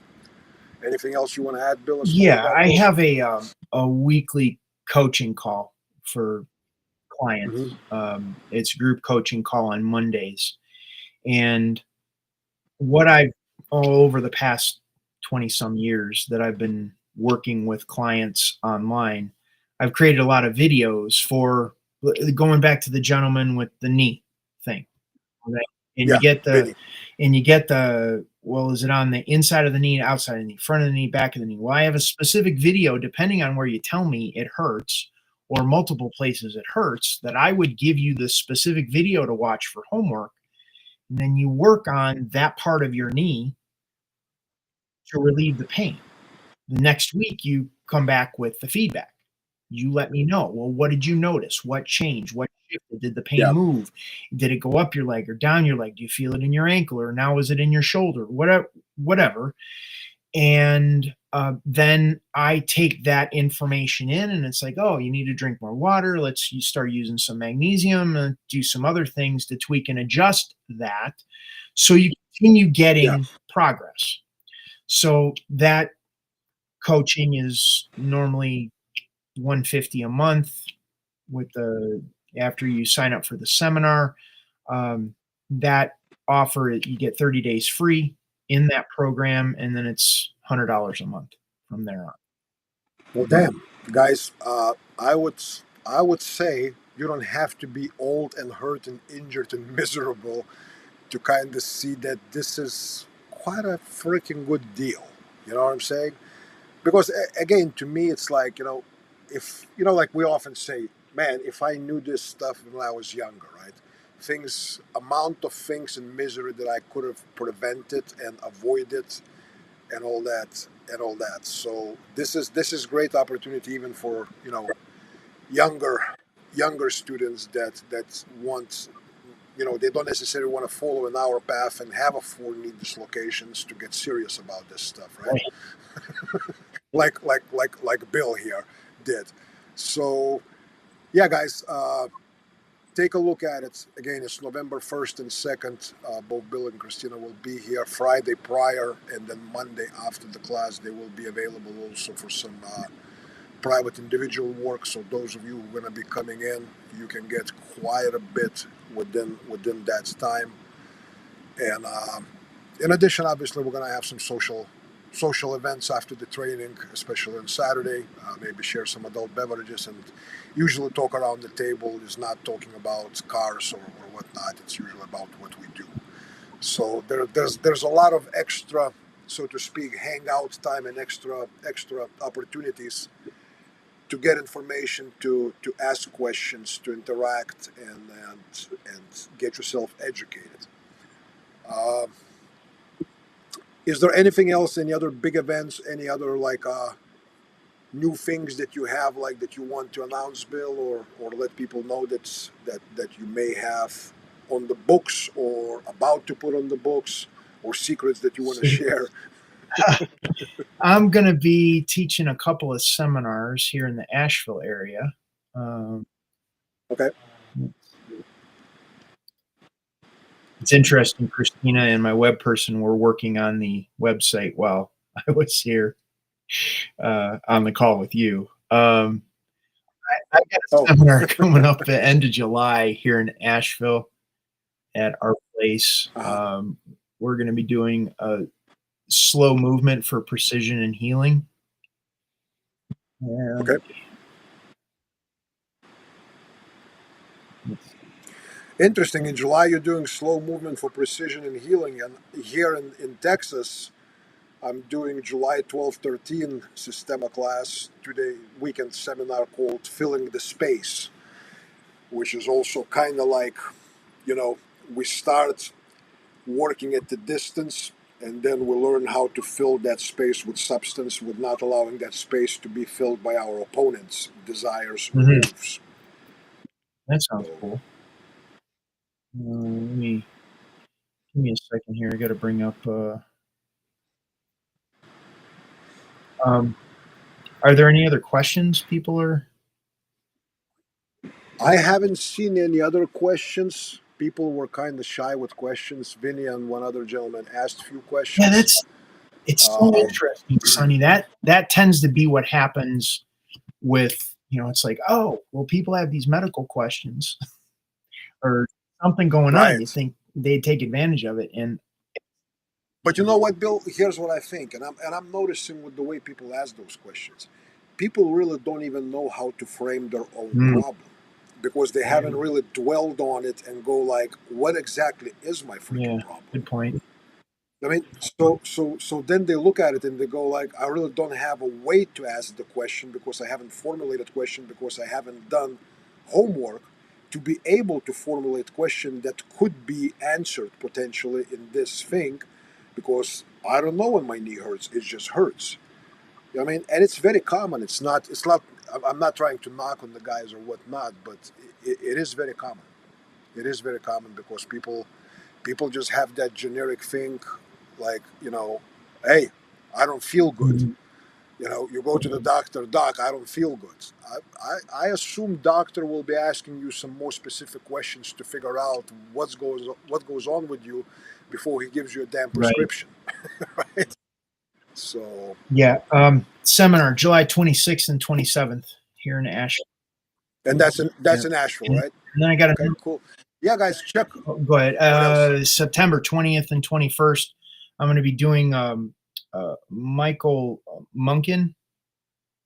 Anything else you want to add, Bill, as far as Yeah, that I goes? have a weekly coaching call for clients. Mm-hmm. It's a group coaching call on Mondays, and what I've all over the past 20 some years that I've been working with clients online, I've created a lot of videos for going back to the gentleman with the knee thing. Right? And you Yeah, get the Vinny. and you get the well, is it on the inside of the knee, outside of the knee, front of the knee, back of the knee? Well, I have a specific video, depending on where you tell me it hurts, or multiple places it hurts, that I would give you the specific video to watch for homework. And then you work on that part of your knee to relieve the pain. The next week, you come back with the feedback. You let me know. Well, what did you notice? What changed? What shifted? Did the pain Yeah, move? Did it go up your leg or down your leg? Do you feel it in your ankle or now is it in your shoulder? Whatever. And then I take that information in, and it's like, oh, you need to drink more water. You start using some magnesium and do some other things to tweak and adjust that, so you continue yeah. getting progress. So that coaching is normally 150 a month with the after you sign up for the seminar. That offer, you get 30 days free in that program, and then it's $100 a month from there on. Well, damn, guys. I would say you don't have to be old and hurt and injured and miserable to kind of see that this is quite a freaking good deal. You know what I'm saying? Because again, to me, it's like, if like we often say, man, if I knew this stuff when I was younger, right? Things, amount of things and misery that I could have prevented and avoided, and all that, and all that. So this is great opportunity even for younger younger students that want, they don't necessarily want to follow an hour path and have a 4 knee dislocations to get serious about this stuff, right? Right. Like Bill here did. So yeah, guys, take a look at it. Again, it's November 1st and 2nd. Both Bill and Christina will be here Friday prior, and then Monday after the class. They will be available also for some private individual work. So those of you who are going to be coming in, you can get quite a bit within that time. And in addition, obviously, we're going to have some social events after the training, especially on Saturday. Maybe share some adult beverages, and usually talk around the table is not talking about cars or whatnot. It's usually about what we do. So there's a lot of extra, so to speak, hangout time and extra opportunities to get information, to ask questions, to interact, and get yourself educated. Uh, is there anything else? Any other big events? Any other like new things that you have, like that you want to announce, Bill, or let people know that you may have on the books or about to put on the books, or secrets that you want to share? I'm going to be teaching a couple of seminars here in the Asheville area. Um, Okay. it's interesting. Christina and my web person were working on the website while I was here on the call with you. I got a Oh, seminar coming up at the end of July here in Asheville at our place. Uh-huh. We're going to be doing a slow movement for precision and healing. Okay. Interesting. In July, you're doing slow movement for precision and healing. And here in Texas, I'm doing July 12, 13 Systema class, 2-day weekend seminar called Filling the Space, which is also kind of like, we start working at the distance and then we learn how to fill that space with substance, with not allowing that space to be filled by our opponent's desires or Mhm. moves. That sounds So cool. Let me give me a second here. I got to bring up. Um, are there any other questions people are? I haven't seen any other questions. People were kind of shy with questions. Vinny and one other gentleman asked a few Yeah, questions. that's it's so Um, interesting, Sonny. That tends to be what happens with it's like, oh, well, people have these medical questions or something going on. You right. think they'd take advantage of it, and But you know what, Bill? Here's what I think, and I'm noticing with the way people ask those questions, people really don't even know how to frame their own mm, problem because they haven't really dwelled on it and go like, what exactly is my freaking yeah, problem? good point. I mean, so then they look at it and they go like, I really don't have a way to ask the question because I haven't formulated question because I haven't done homework to be able to formulate question that could be answered potentially in this thing because I don't know when my knee hurts. It just hurts. I mean, and it's very common. It's not. I'm not trying to knock on the guys or whatnot, but it is very common. It is very common because people just have that generic thing like, hey, I don't feel good. Mhm. You go to the doctor, doc, I don't feel good. I assume doctor will be asking you some more specific questions to figure out what goes on with you before he gives you a damn Right. prescription. Right. So, Yeah. Seminar July 26th and 27th here in Asheville. and that's Yeah. in Asheville, And, right? and then I got Okay, cool. Yeah, guys, check. go ahead. What else? September 20th and 21st, I'm going to be doing Michael Munkin.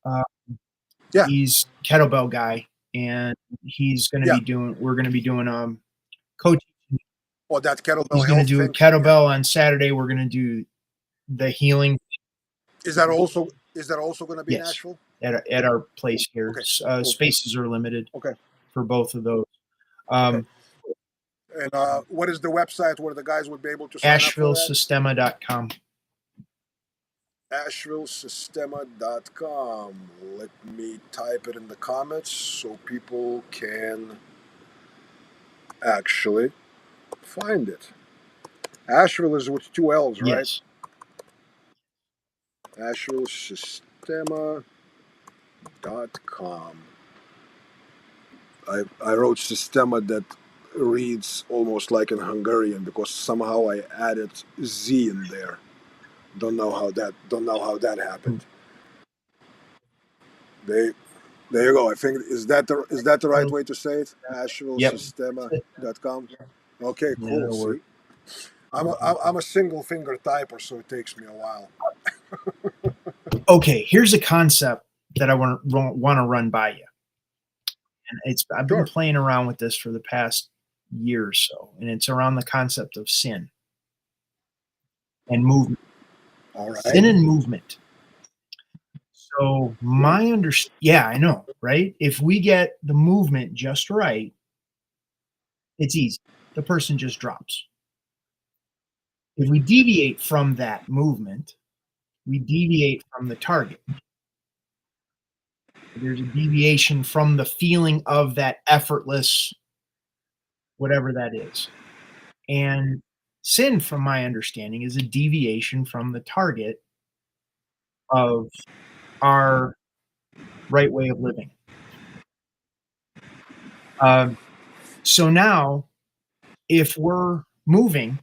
Uh, Yeah. he's kettlebell guy, and Yeah. we're going to be doing coach. Or that He's kettlebell going to health do a thing. Yeah. kettlebell on Saturday. We're going to do the healing. Is that also going to be in Yes, Asheville? at our place here. Okay. Cool. Spaces are limited Okay. for both of those. Okay. Um, And what is the website where the guys would be able to sign up for that? AshevilleSystema.com. AshevilleSystema.com. Let me type it in the comments so people can actually find it. Asheville is with two L's, right? Yes. AshevilleSystema.com. I wrote Systema that reads almost like in Hungarian because somehow I added Z in there. Don't know how that Hmm. happened. They There you go. I think is that the right way to say it? Yep. That's it. AshevilleSystema.com. Okay, Yeah, cool. that'll work. See, I'm a single finger typer, so it takes me a while. Okay, here's a concept that I want to run by you. And I've been Sure. playing around with this for the past year or so, and it's around the concept of sin and movement. All Sin right. and movement. So Hmm. yeah, I know, right? If we get the movement just right, it's easy. The person just drops. If we deviate from that movement, we deviate from the target. There's a deviation from the feeling of that effortless, whatever that is. And sin, from my understanding, is a deviation from the target of our right way of living. Um, so now, if we're moving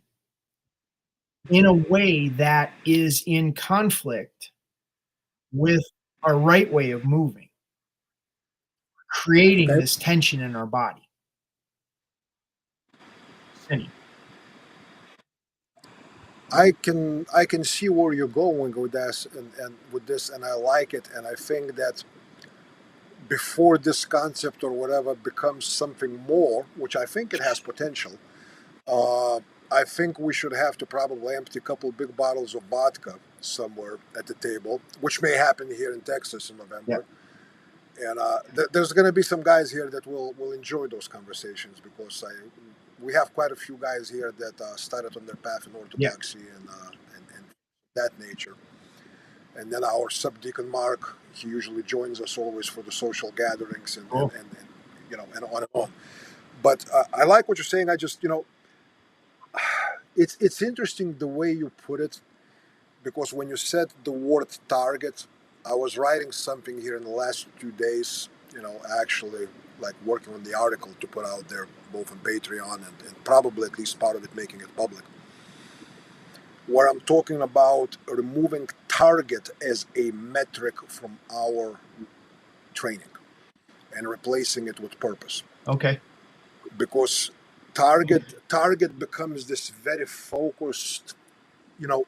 in a way that is in conflict with our right way of moving, creating Okay. this tension in our body, sinning. I can see where you're going with this, and with this, and I like it, and I think that before this concept or whatever becomes something more, which I think it has potential, uh, I think we should have to probably empty a couple big bottles of vodka somewhere at the table, which may happen here in Texas in Yeah. November. And there's going to be some guys here that will enjoy those conversations, because we have quite a few guys here that started on their path in Yeah. orthodoxy and that nature. And then our subdeacon Mark, he usually joins us always for the social gatherings Cool. and and on and on. But I like what you're saying. I just it's interesting the way you put it, because when you said the word target, I was writing something here in the last 2 days. Actually, like working on the article to put out there, both on Patreon and probably at least part of it making it public, where I'm talking about removing target as a metric from our training and replacing it with purpose. Okay. Because target becomes this very focused,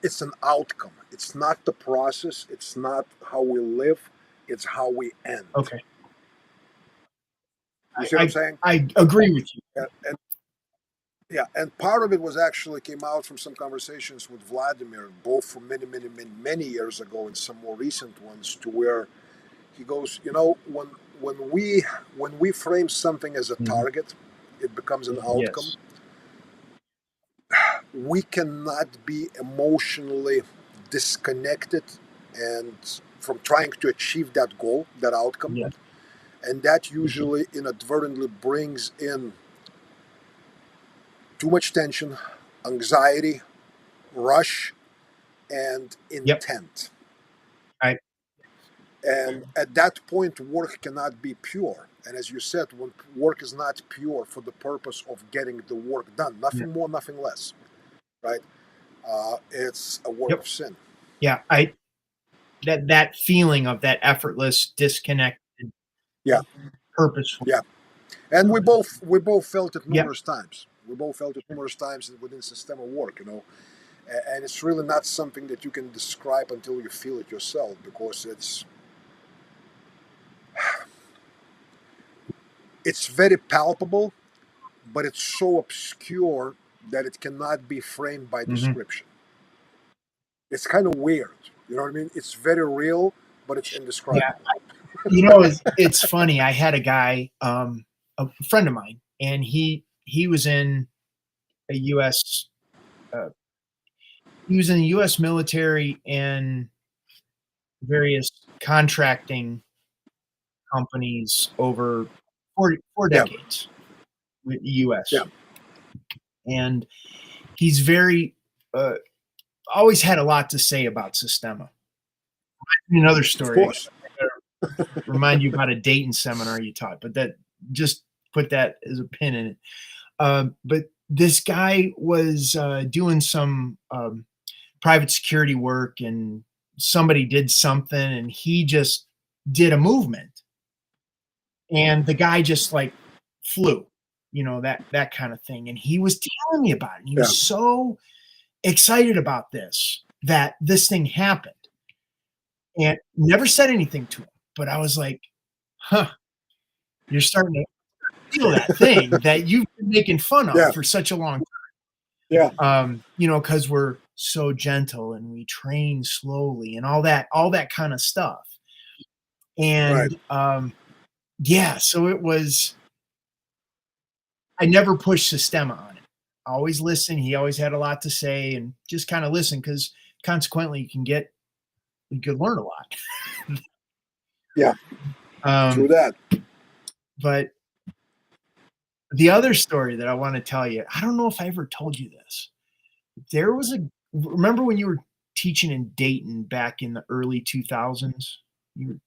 it's an outcome. It's not the process, it's not how we live, it's how we end. Okay. You see what I'm I, saying? I agree with you. And yeah, and part of it was actually came out from some conversations with Vladimir, both from many, many, many, many years ago and some more recent ones, to where he goes, when we frame something as a Mhm. target, it becomes an outcome. Yes. We cannot be emotionally disconnected and from trying to achieve that goal, that outcome. Yeah. And that usually inadvertently brings in too much tension, anxiety, rush, and Yep. intent. I. And at that point, work cannot be pure. And as you said, when work is not pure for the purpose of getting the work done, Yeah. nothing more, nothing less, right? It's a work Yep. of sin. Yeah. That feeling of that effortless, disconnected, Yeah, purposeful. yeah. And we both felt it Yep. numerous times. We both felt it numerous times within Systema work. And it's really not something that you can describe until you feel it yourself, because it's very palpable, but it's so obscure that it cannot be framed by Hmm. description. It's kind of weird. You know what I mean? It's very real, but it's Yeah. indescribable. It's funny. I had a guy, a friend of mine, and he was in a U.S. Uh, he was in the U.S. military and various contracting companies over four Yeah, decades with the yeah, U.S. And he's very uh, always had a lot to say about Systema. Another of story. course. I gotta remind you about a Dayton seminar you taught, but that just put that as a pin in it. But this guy was doing some private security work, and somebody did something, and he just did a movement, and the guy just like flew, that kind of thing. And he was telling me about it. And he Yeah, was so excited about this that this thing happened, and never said anything to him. But I was like, huh, you're starting to feel that thing that you've been making fun of yeah, for such a long yeah. time. Because we're so gentle and we train slowly and all that kind of stuff. Right. And yeah, so it was, I never pushed Sistema on him. I always listen. He always had a lot to say, and just kind of listen, because consequently you could learn a lot. Yeah. True Um, that. but the other story that I want to tell you, I don't know if I ever told you this. There was remember when you were teaching in Dayton back in the early 2000s? You were,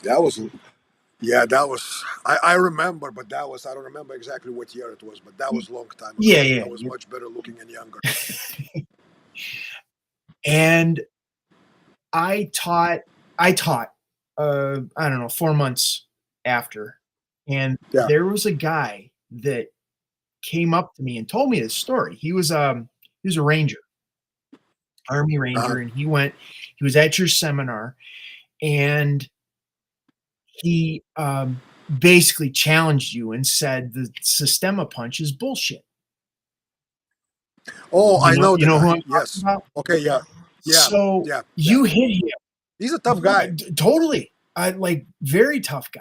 That was Yeah, that was. I remember, but that was. I don't remember exactly what year it was, but that was a long time ago. yeah, I yeah. was much better looking and younger. And I taught, I don't know, 4 months after, and Yeah, there was a guy that came up to me and told me this story. He was He was a ranger, Army Ranger, and he was at your seminar, and he basically challenged you and said the Systema punch is bullshit. Oh, I know You the know who guy. I'm talking Yes. about? Okay. Yeah. Yeah. So Yeah. Yeah. you hit him. He's a tough guy. Totally. Like very tough guy.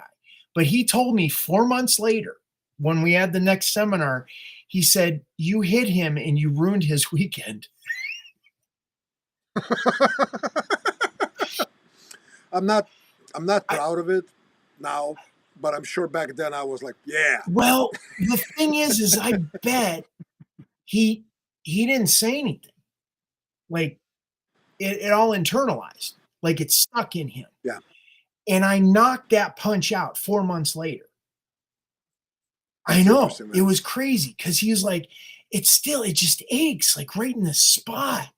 But he told me 4 months later, when we had the next seminar, he said, "You hit him and you ruined his weekend." I'm not. I'm not I, proud of it now, but I'm sure back then I was like, yeah. well, the thing is I bet he didn't say anything. Like it all internalized. Like it stuck in him. Yeah. And I knocked that punch out 4 months later. I That's know. interesting, It man. was crazy because he was like, it just aches like right in the spot.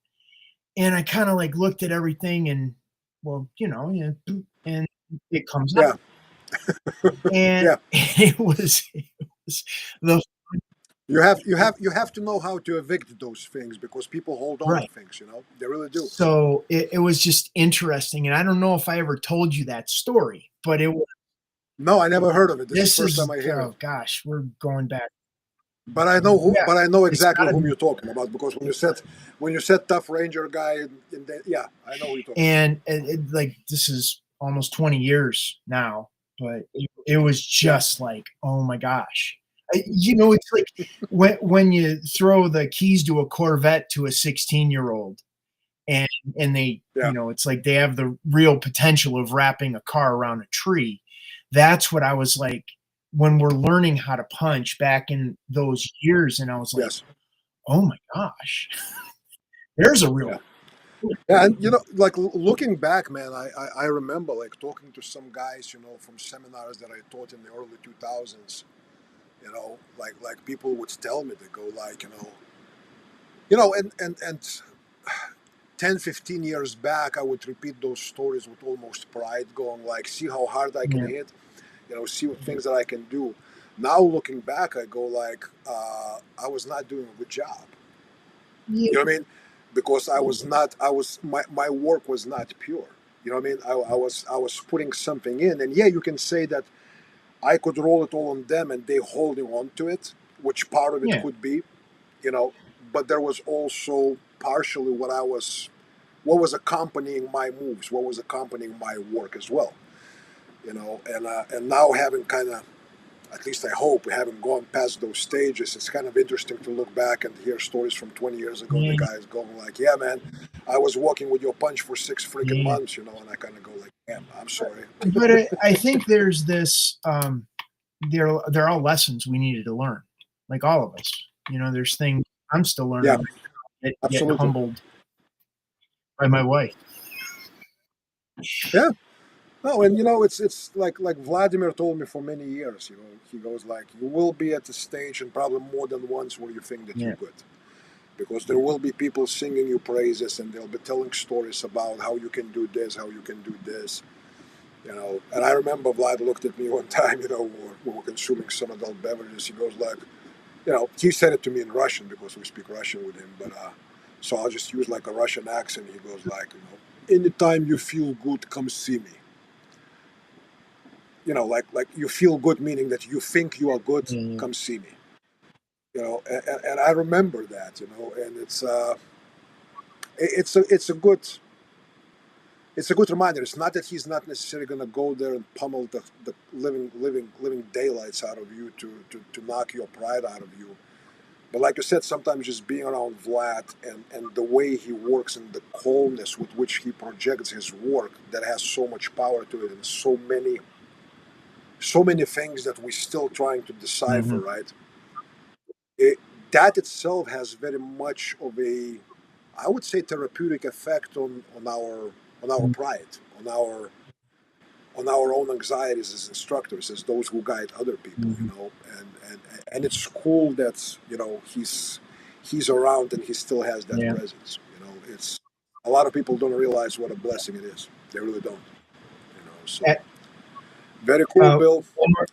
And I kind of like looked at everything and, well, and it comes Yeah. up. And Yeah. it was the You have to know how to evict those things because people hold on to right. things. They really do. So it was just interesting. And I don't know if I ever told you that story, but No, I never heard of it. This is the this first time is, I hear it. oh gosh, we're going back. But I know who. Yeah. But I know It's exactly gotta whom be. you're talking about because when you said tough ranger guy, yeah, I know who you're talking about. And like this is almost 20 years now, but it was Yeah. just like, oh my gosh. It's like when you throw the keys to a Corvette to a 16-year-old and they, Yeah. it's like they have the real potential of wrapping a car around a tree. That's what I was like when we're learning how to punch back in those years. And I was like, Yes. oh my gosh, there's a Yeah. real. Yeah, and like looking back, man, I remember like talking to some guys, from seminars that I taught in the early 2000s. Like people would tell me, they go like, and 10, 15 years back, I would repeat those stories with almost pride, going like, see how hard I can Yeah. hit, see what things that I can do. Now looking back, I go like, I was not doing a good job. Yeah. You know what I mean? Because my work was not pure. You know what I mean? I was putting something in, and yeah, you can say that I could roll it all on them, and they holding on to it, which part of it Yeah. could be, you know. But there was also partially what was accompanying my moves, what was accompanying my work as well, and now having kind of, at least I hope, we haven't gone past those stages. It's kind of interesting to look back and hear stories from 20 years ago. The Yeah. guys going like, "Yeah, man, I was walking with your punch for 6 freaking Yeah. months," and I kind of go like, "Damn, I'm sorry." But I think there's this. They're all lessons we needed to learn, like all of us. There's things I'm still Yeah, learning. Getting absolutely. humbled by my wife. Yeah. No, and it's like Vladimir told me for many years. He goes like, "You will be at the stage, and probably more than once, where you think that Yeah. you're good." Because there will be people singing you praises and they'll be telling stories about how you can do this, how you can do this. And I remember Vlad looked at me one time, we were consuming some adult beverages. He goes like, he said it to me in Russian because we speak Russian with him, but so I'll just use like a Russian accent. He goes like, anytime you feel good, come see me. Like you feel good, meaning that you think you are good, Yeah. come see me. And I remember that, and it's a good reminder. It's not that he's not necessarily going to go there and pummel the living daylights out of you to knock your pride out of you. But like you said, sometimes just being around Vlad and the way he works and the calmness with which he projects his work that has so much power to it and so many things that we're still trying to decipher, Mhm. right? It, that itself has very much of a, I would say, therapeutic effect on our Mhm. pride, on our own anxieties as instructors, as those who guide other people, Mhm. and it's cool that he's around and he still has that Yeah. presence. It's a lot of people don't realize what a blessing it is. They really don't. So Uh, very cool, Bill. one more,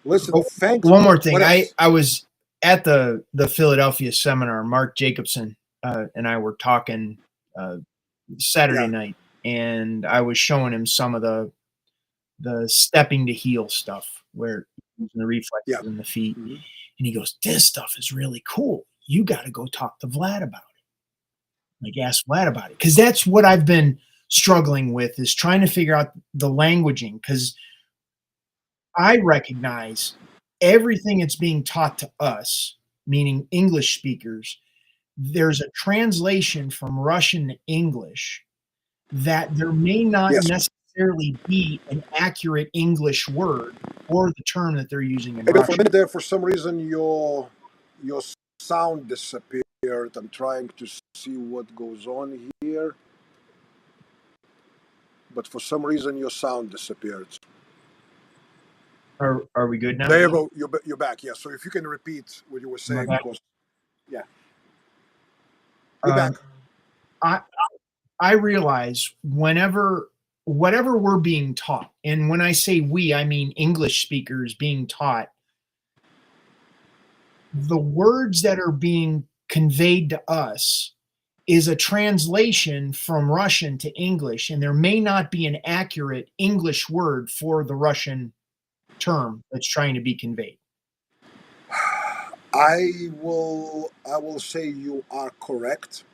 Listen, oh, thanks. one more What thing. I else? I was at the Philadelphia seminar. Mark Jacobson. and I were talking Saturday Yeah. night, and I was showing him some of the stepping to heel stuff where using the Yeah. reflexes in the feet, Hmm. and he goes, "This stuff is really cool. You got to go talk to Vlad about it." Like, ask Vlad about it because that's what I've been struggling with is trying to figure out the languaging because I recognize everything that's being taught to us, meaning English speakers, there's a translation from Russian to English that there may not Yes. necessarily be an accurate English word or the term that they're using in Hey, Bill, for a Russian. minute there, for some reason, your sound disappeared. I'm trying to see what goes on here, but for some reason, your sound disappeared. Are we good now? There you go. You're back. Yeah. So if you can repeat what you were Am I saying, back? because yeah, you're back. Um, I I realize whatever we're being taught, and when I say we, I mean English speakers being taught, the words that are being conveyed to us is a translation from Russian to English, and there may not be an accurate English word for the Russian term that's trying to be conveyed. I will say you are correct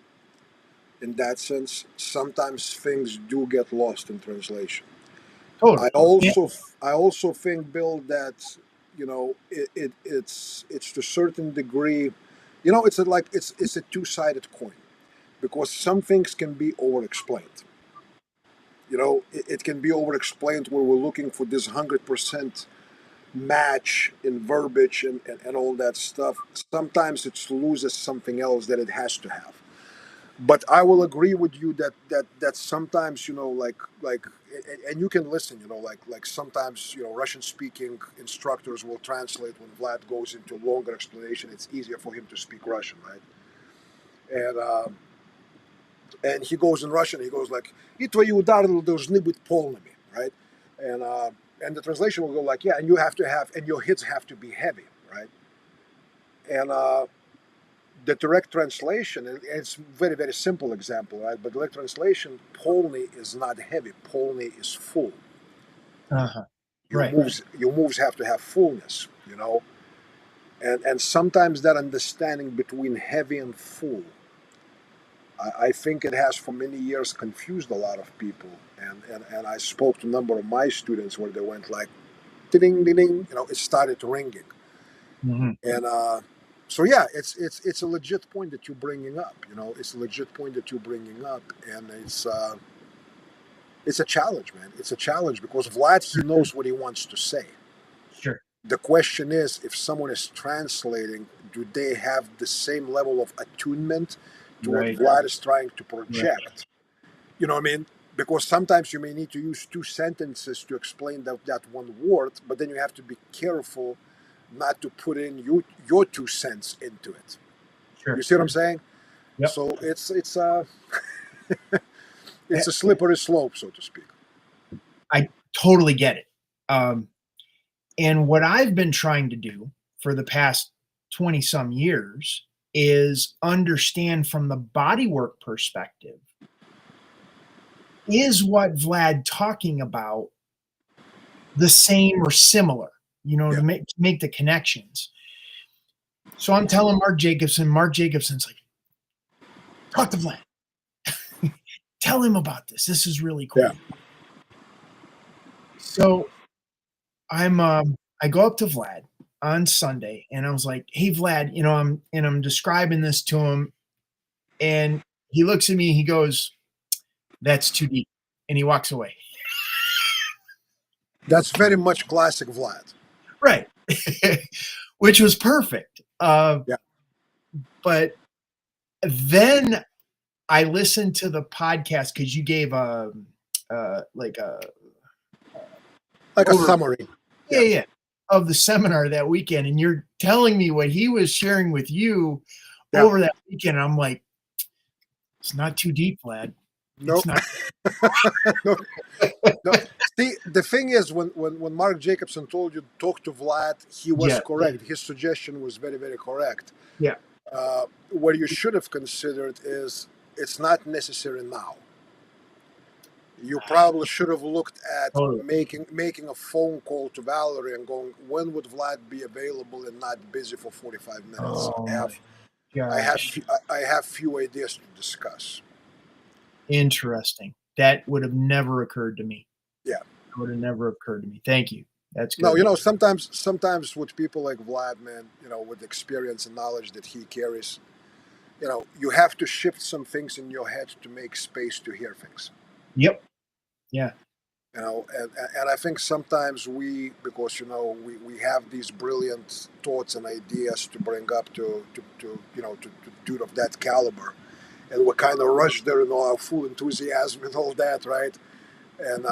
in that sense. Sometimes things do get lost in translation. I Totally. Yeah. also I also think, Bill, that it's to a certain degree, it's a two-sided coin because some things can be over-explained. It can be over-explained where we're looking for this 100% match in verbiage and all that stuff. Sometimes it loses something else that it has to have. But I will agree with you that sometimes and you can listen, like sometimes Russian speaking instructors will translate when Vlad goes into longer explanation. It's easier for him to speak Russian, right? And he goes in Russian. He goes like "И твои удары должны быть полными," right? And uh, and the translation will go like, yeah, and you have to have, and your hits have to be heavy, right? And the direct translation, and it's very, very simple example, right? But direct translation, Polny is not heavy. Polny is full. Uh-huh. Your Right. moves, your moves have to have fullness, and sometimes that understanding between heavy and full, I think it has for many years confused a lot of people. And I spoke to a number of my students where they went like, ding, ding, ding, it started ringing. Mhm. And so yeah, it's a legit point that you're bringing up. It's a legit point that you're bringing up, and it's a challenge, man. It's a challenge because Vlad, he knows what he wants to say. Sure. The question is, if someone is translating, do they have the same level of attunement to what Right. Vlad is trying to Right. project? You know what I mean? Because sometimes you may need to use two sentences to explain that one word, but then you have to be careful not to put in your 2 cents into it. You Sure. see what I'm saying? Yep. So it's Eh, a slippery slope, so to speak. I totally get it. Um, and what I've been trying to do for the past 20 some years is understand from the bodywork perspective, is what Vlad talking about the same or similar, Yeah, to make the connections. So I'm telling Mark Jacobson's like, talk to Vlad. Tell him about this. This is really yeah. cool. So I go up to Vlad on Sunday and I was like, hey Vlad, I'm describing this to him, and he looks at me, he goes, that's too deep. And he walks away. That's very much classic Vlad. Right. Which was perfect. Yeah, But then I listened to the podcast because you gave like a like a over summary. yeah, Yeah. yeah, of the seminar that weekend, and you're telling me what he was sharing with you Yeah. over that weekend. And I'm like, it's not too deep, lad. No, It's not. no, no. See, the thing is, when Mark Jacobson told you talk to Vlad, he was Yeah, correct. His suggestion was very, very correct. yeah, What you should have considered is it's not necessary now. You probably should have looked at Totally. making a phone call to Valerie and going, when would Vlad be available and not busy for 45 minutes? Oh I my have gosh. I have few ideas to discuss. Interesting. That would have never occurred to me. Yeah. That would have never occurred to me. Thank you. That's No, good. sometimes with people like Vlad, man, with experience and knowledge that he carries, you have to shift some things in your head to make space to hear things. Yep. Yeah. And I think sometimes because we have these brilliant thoughts and ideas to bring up to dude of that caliber, and we kind of rush there in all our full enthusiasm and all that, right? And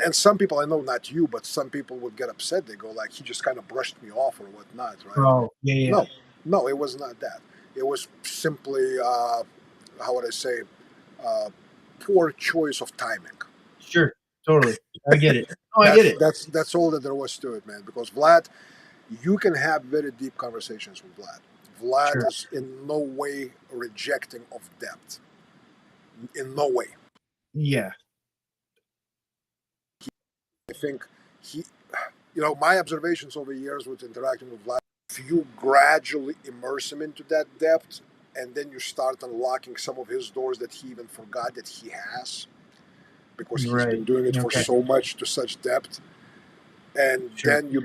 and some people, I know not you, but some people would get upset. They go like, he just kind of brushed me off or whatnot, right? Oh, yeah, yeah. No, no, it was not that. It was simply how would I say, uh, poor choice of timing. Sure. Totally. I get it. Oh, I get That's it. that's that's all that there was to it, man. Because Vlad, you can have very deep conversations with Vlad. Vlad Sure. is in no way rejecting of depth. In no way. Yeah. I think he, my observations over years with interacting with Vlad, if you gradually immerse him into that depth, and then you start unlocking some of his doors that he even forgot that he has, because he's Right. been doing it for Okay. so much to such depth, and Sure. then you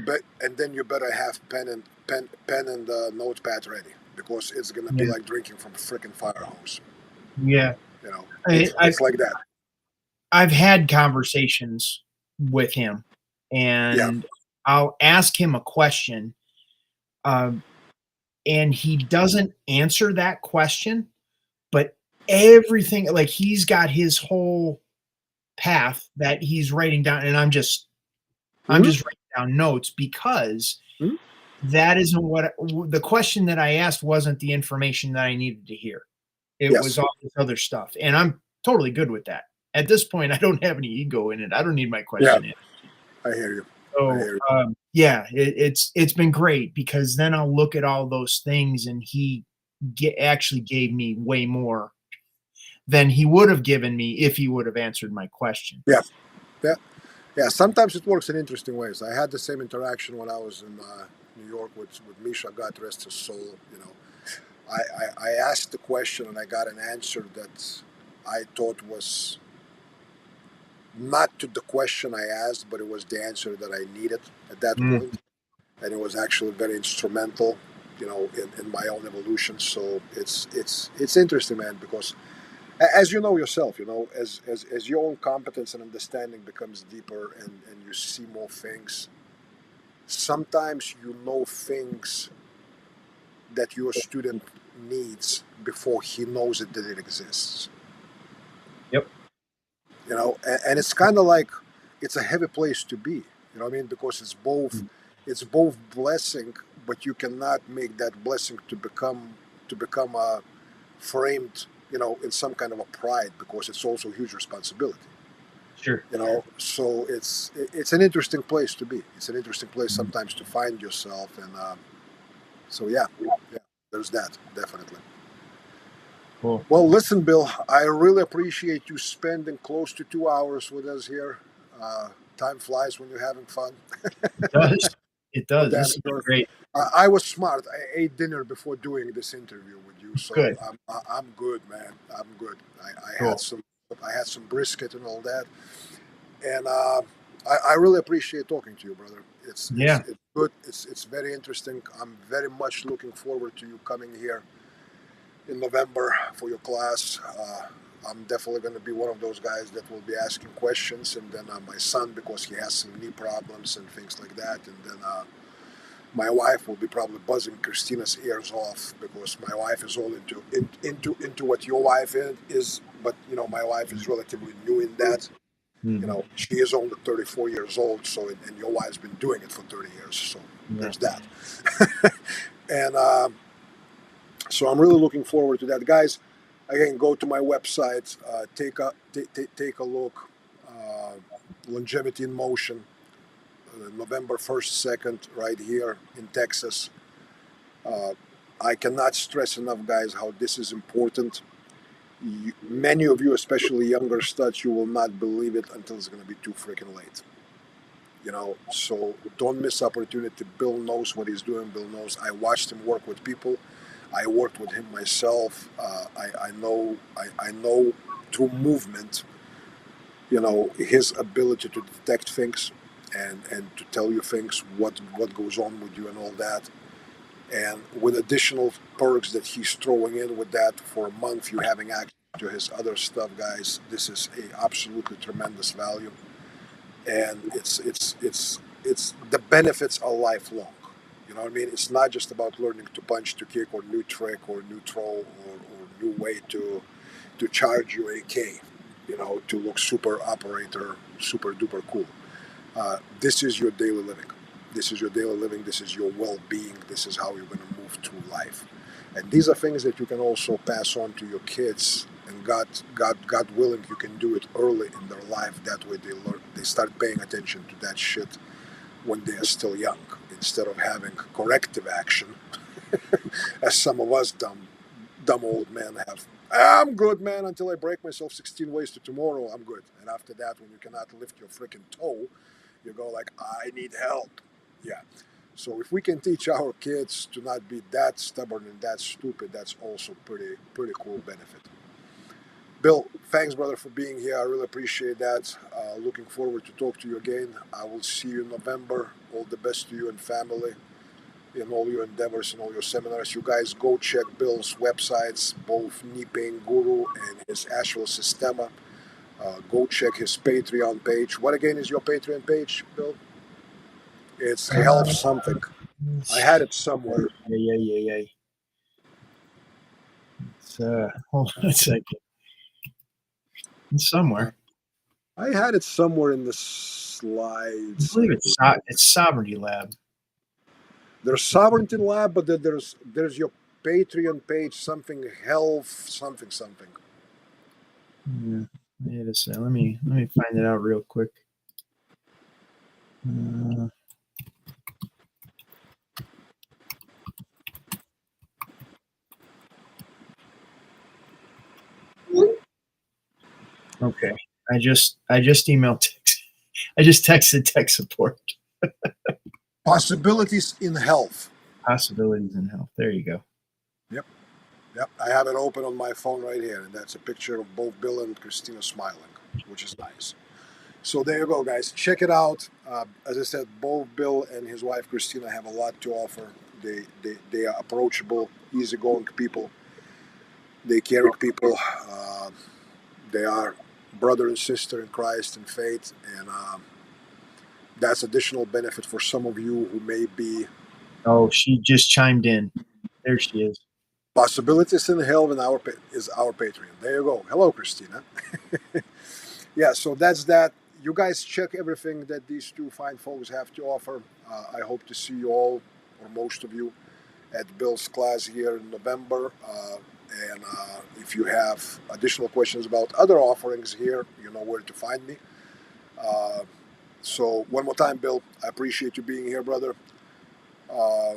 better have pen and notepad ready, because it's gonna be Yeah. like drinking from a freaking fire hose. Yeah. You know, I, it's I've it's like that. I've had conversations with him, Yeah. and I'll ask him a question, um, and he doesn't answer that question, but everything, like, he's got his whole path that he's writing down, and I'm Hmm. just writing down notes because Hmm. that isn't what the question that I asked wasn't the information that I needed to hear. It was Yes, all this other stuff, and I'm totally good with that. At this point, I don't have any ego in it. I don't need my yeah, question answered. I hear you. I So, hear you. yeah, it's been great because then I'll look at all those things, and actually gave me way more than he would have given me if he would have answered my question. Yeah, yeah, yeah. Sometimes it works in interesting ways. I had the same interaction when I was in New York with Misha. God rest his soul. I asked the question and I got an answer that I thought was not to the question I asked, but it was the answer that I needed at that Mm, point, and it was actually very instrumental, in my own evolution. So it's interesting, man, because as you know yourself, as your own competence and understanding becomes deeper, and you see more things, sometimes you know things that your student needs before he knows it that it exists. yep. And it's kind of like it's a heavy place to be. You know what I mean? Because it's both blessing, but you cannot make that blessing to become a framed, in some kind of a pride, because it's also a huge responsibility. Sure. So it's an interesting place to be. It's an interesting place sometimes to find yourself, and so yeah, yeah. There's that definitely. Cool. Well, listen, Bill, I really appreciate you spending close to 2 hours with us here. Time flies when you're having fun, It does. It for does. damn This has been sure. great. I was smart. I ate dinner before doing this interview with you, so Good. I'm good, man. I'm good. I had Cool. some brisket and all that, and I really appreciate talking to you, brother. Yeah. It's good. It's very interesting. I'm very much looking forward to you coming here in November for your class. I'm definitely going to be one of those guys that will be asking questions, and then my son, because he has some knee problems and things like that, and then my wife will be probably buzzing Christina's ears off, because my wife is all into what your wife is, but my wife is relatively new in that. Mhm. She is only 34 years old, so and your wife's been doing it for 30 years, so Yeah. there's that. And so I'm really looking forward to that, guys. Again, go to my website, take a look. Uh, Longevity in Motion, November 1st, 2nd, right here in Texas. Uh, I cannot stress enough, guys, how this is important. Many of you, especially younger studs, you will not believe it until it's going to be too freaking late. So don't miss opportunity. Bill knows what he's doing. Bill knows. I watched him work with people. I worked with him myself. I know through movement, his ability to detect things and to tell you things, what goes on with you and all that. And with additional perks that he's throwing in with that for a month, you having access to his other stuff, guys. This is a absolutely tremendous value, and it's the benefits are lifelong. You know what I mean? It's not just about learning to punch, to kick, or new trick, or new throw, or new way to charge your AK. To look super operator, super duper cool. This is your daily living. This is your daily living. This is your well-being. This is how you're going to move through life. And these are things that you can also pass on to your kids. And God willing, you can do it early in their life. That way, they start paying attention to that shit when they are still young, instead of having corrective action, as some of us dumb old men have. I'm good, man, until I break myself 16 ways to tomorrow. I'm good. And after that, when you cannot lift your freaking toe, you go like, I need help. Yeah. So if we can teach our kids to not be that stubborn and that stupid, that's also pretty cool benefit. Bill, thanks, brother, for being here. I really appreciate that. Looking forward to talk to you again. I will see you in November. All the best to you and family in all your endeavors and all your seminars. You guys go check Bill's websites, both Knee Pain Guru and his actual Systema. Go check his Patreon page. What again is your Patreon page, Bill? It's Health something. I had it somewhere. Yeah. It's, hold on a second. It's somewhere. I had it somewhere in the I slides. believe it's Sovereignty Lab. There's Sovereignty Lab, but then there's your Patreon page, something health, something. Yeah. Wait a second. Let me find it out real quick. Okay. I just emailed. I just texted tech support. Possibilities in health. Possibilities in health. There you go. Yep. I have it open on my phone right here, and that's a picture of both Bill and Christina smiling, which is nice. So there you go, guys. Check it out. As I said, both Bill and his wife Christina have a lot to offer. They are approachable, easygoing people. They caring people. They are brother and sister in Christ and faith, and that's additional benefit for some of you who may be. Oh, she just chimed in. There she is. Possibilities in hell in is our Patreon. There you go. Hello, Christina. Yeah, so that's that. You guys check everything that these two fine folks have to offer. I hope to see you all, or most of you, at Bill's class here in November. And if you have additional questions about other offerings here, you know where to find me. So one more time, Bill, I appreciate you being here, brother. Uh,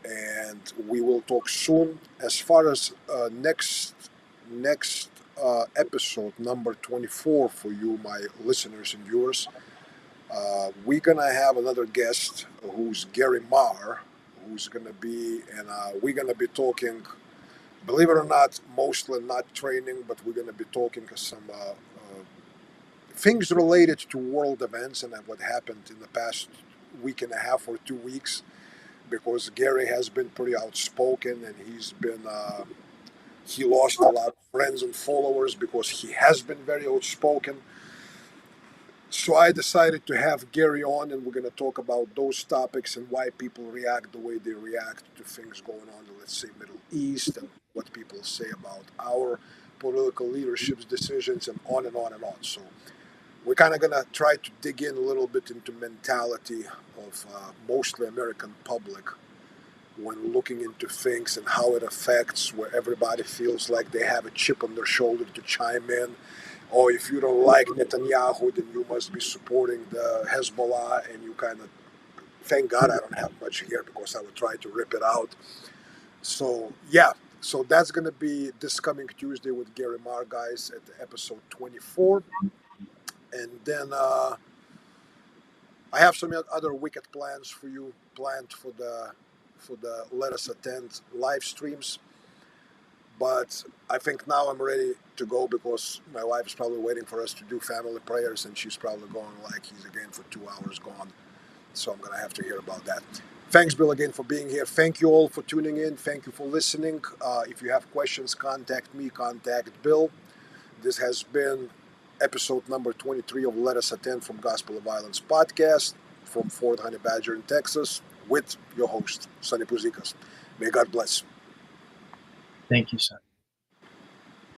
and we will talk soon. As far as next episode number 24 for you, my listeners and viewers, we're gonna have another guest who's Gary Marr, who's gonna be, and we're gonna be talking. Believe it or not, mostly not training, but we're gonna be talking some things related to world events and what happened in the past week and a half or 2 weeks, because Gary has been pretty outspoken, and he lost a lot of friends and followers because he has been very outspoken. So I decided to have Gary on, and we're going to talk about those topics and why people react the way they react to things going on in, let's say, Middle East, and what people say about our political leadership's decisions, and on and on and on. So we're kind of going to try to dig in a little bit into mentality of mostly American public when looking into things, and how it affects, where everybody feels like they have a chip on their shoulder to chime in. Or if you don't like Netanyahu, then you must be supporting the Hezbollah, and you kind of, thank God I don't have much here, because I would try to rip it out. So yeah, so that's gonna be this coming Tuesday with Gary Marr, guys, at episode 24, and then I have some other wicked plans for you planned for the Let Us Attend live streams. But I think now I'm ready to go because my wife is probably waiting for us to do family prayers, and she's probably going like he's again for 2 hours gone. So I'm gonna have to hear about that. Thanks, Bill, again for being here. Thank you all for tuning in. Thank you for listening. If you have questions, contact me, contact Bill. This has been episode number 23 of Let Us Attend from Gospel of Violence podcast from Fort Honey Badger in Texas with your host, Sonny Puzikas. May God bless. Thank you, son.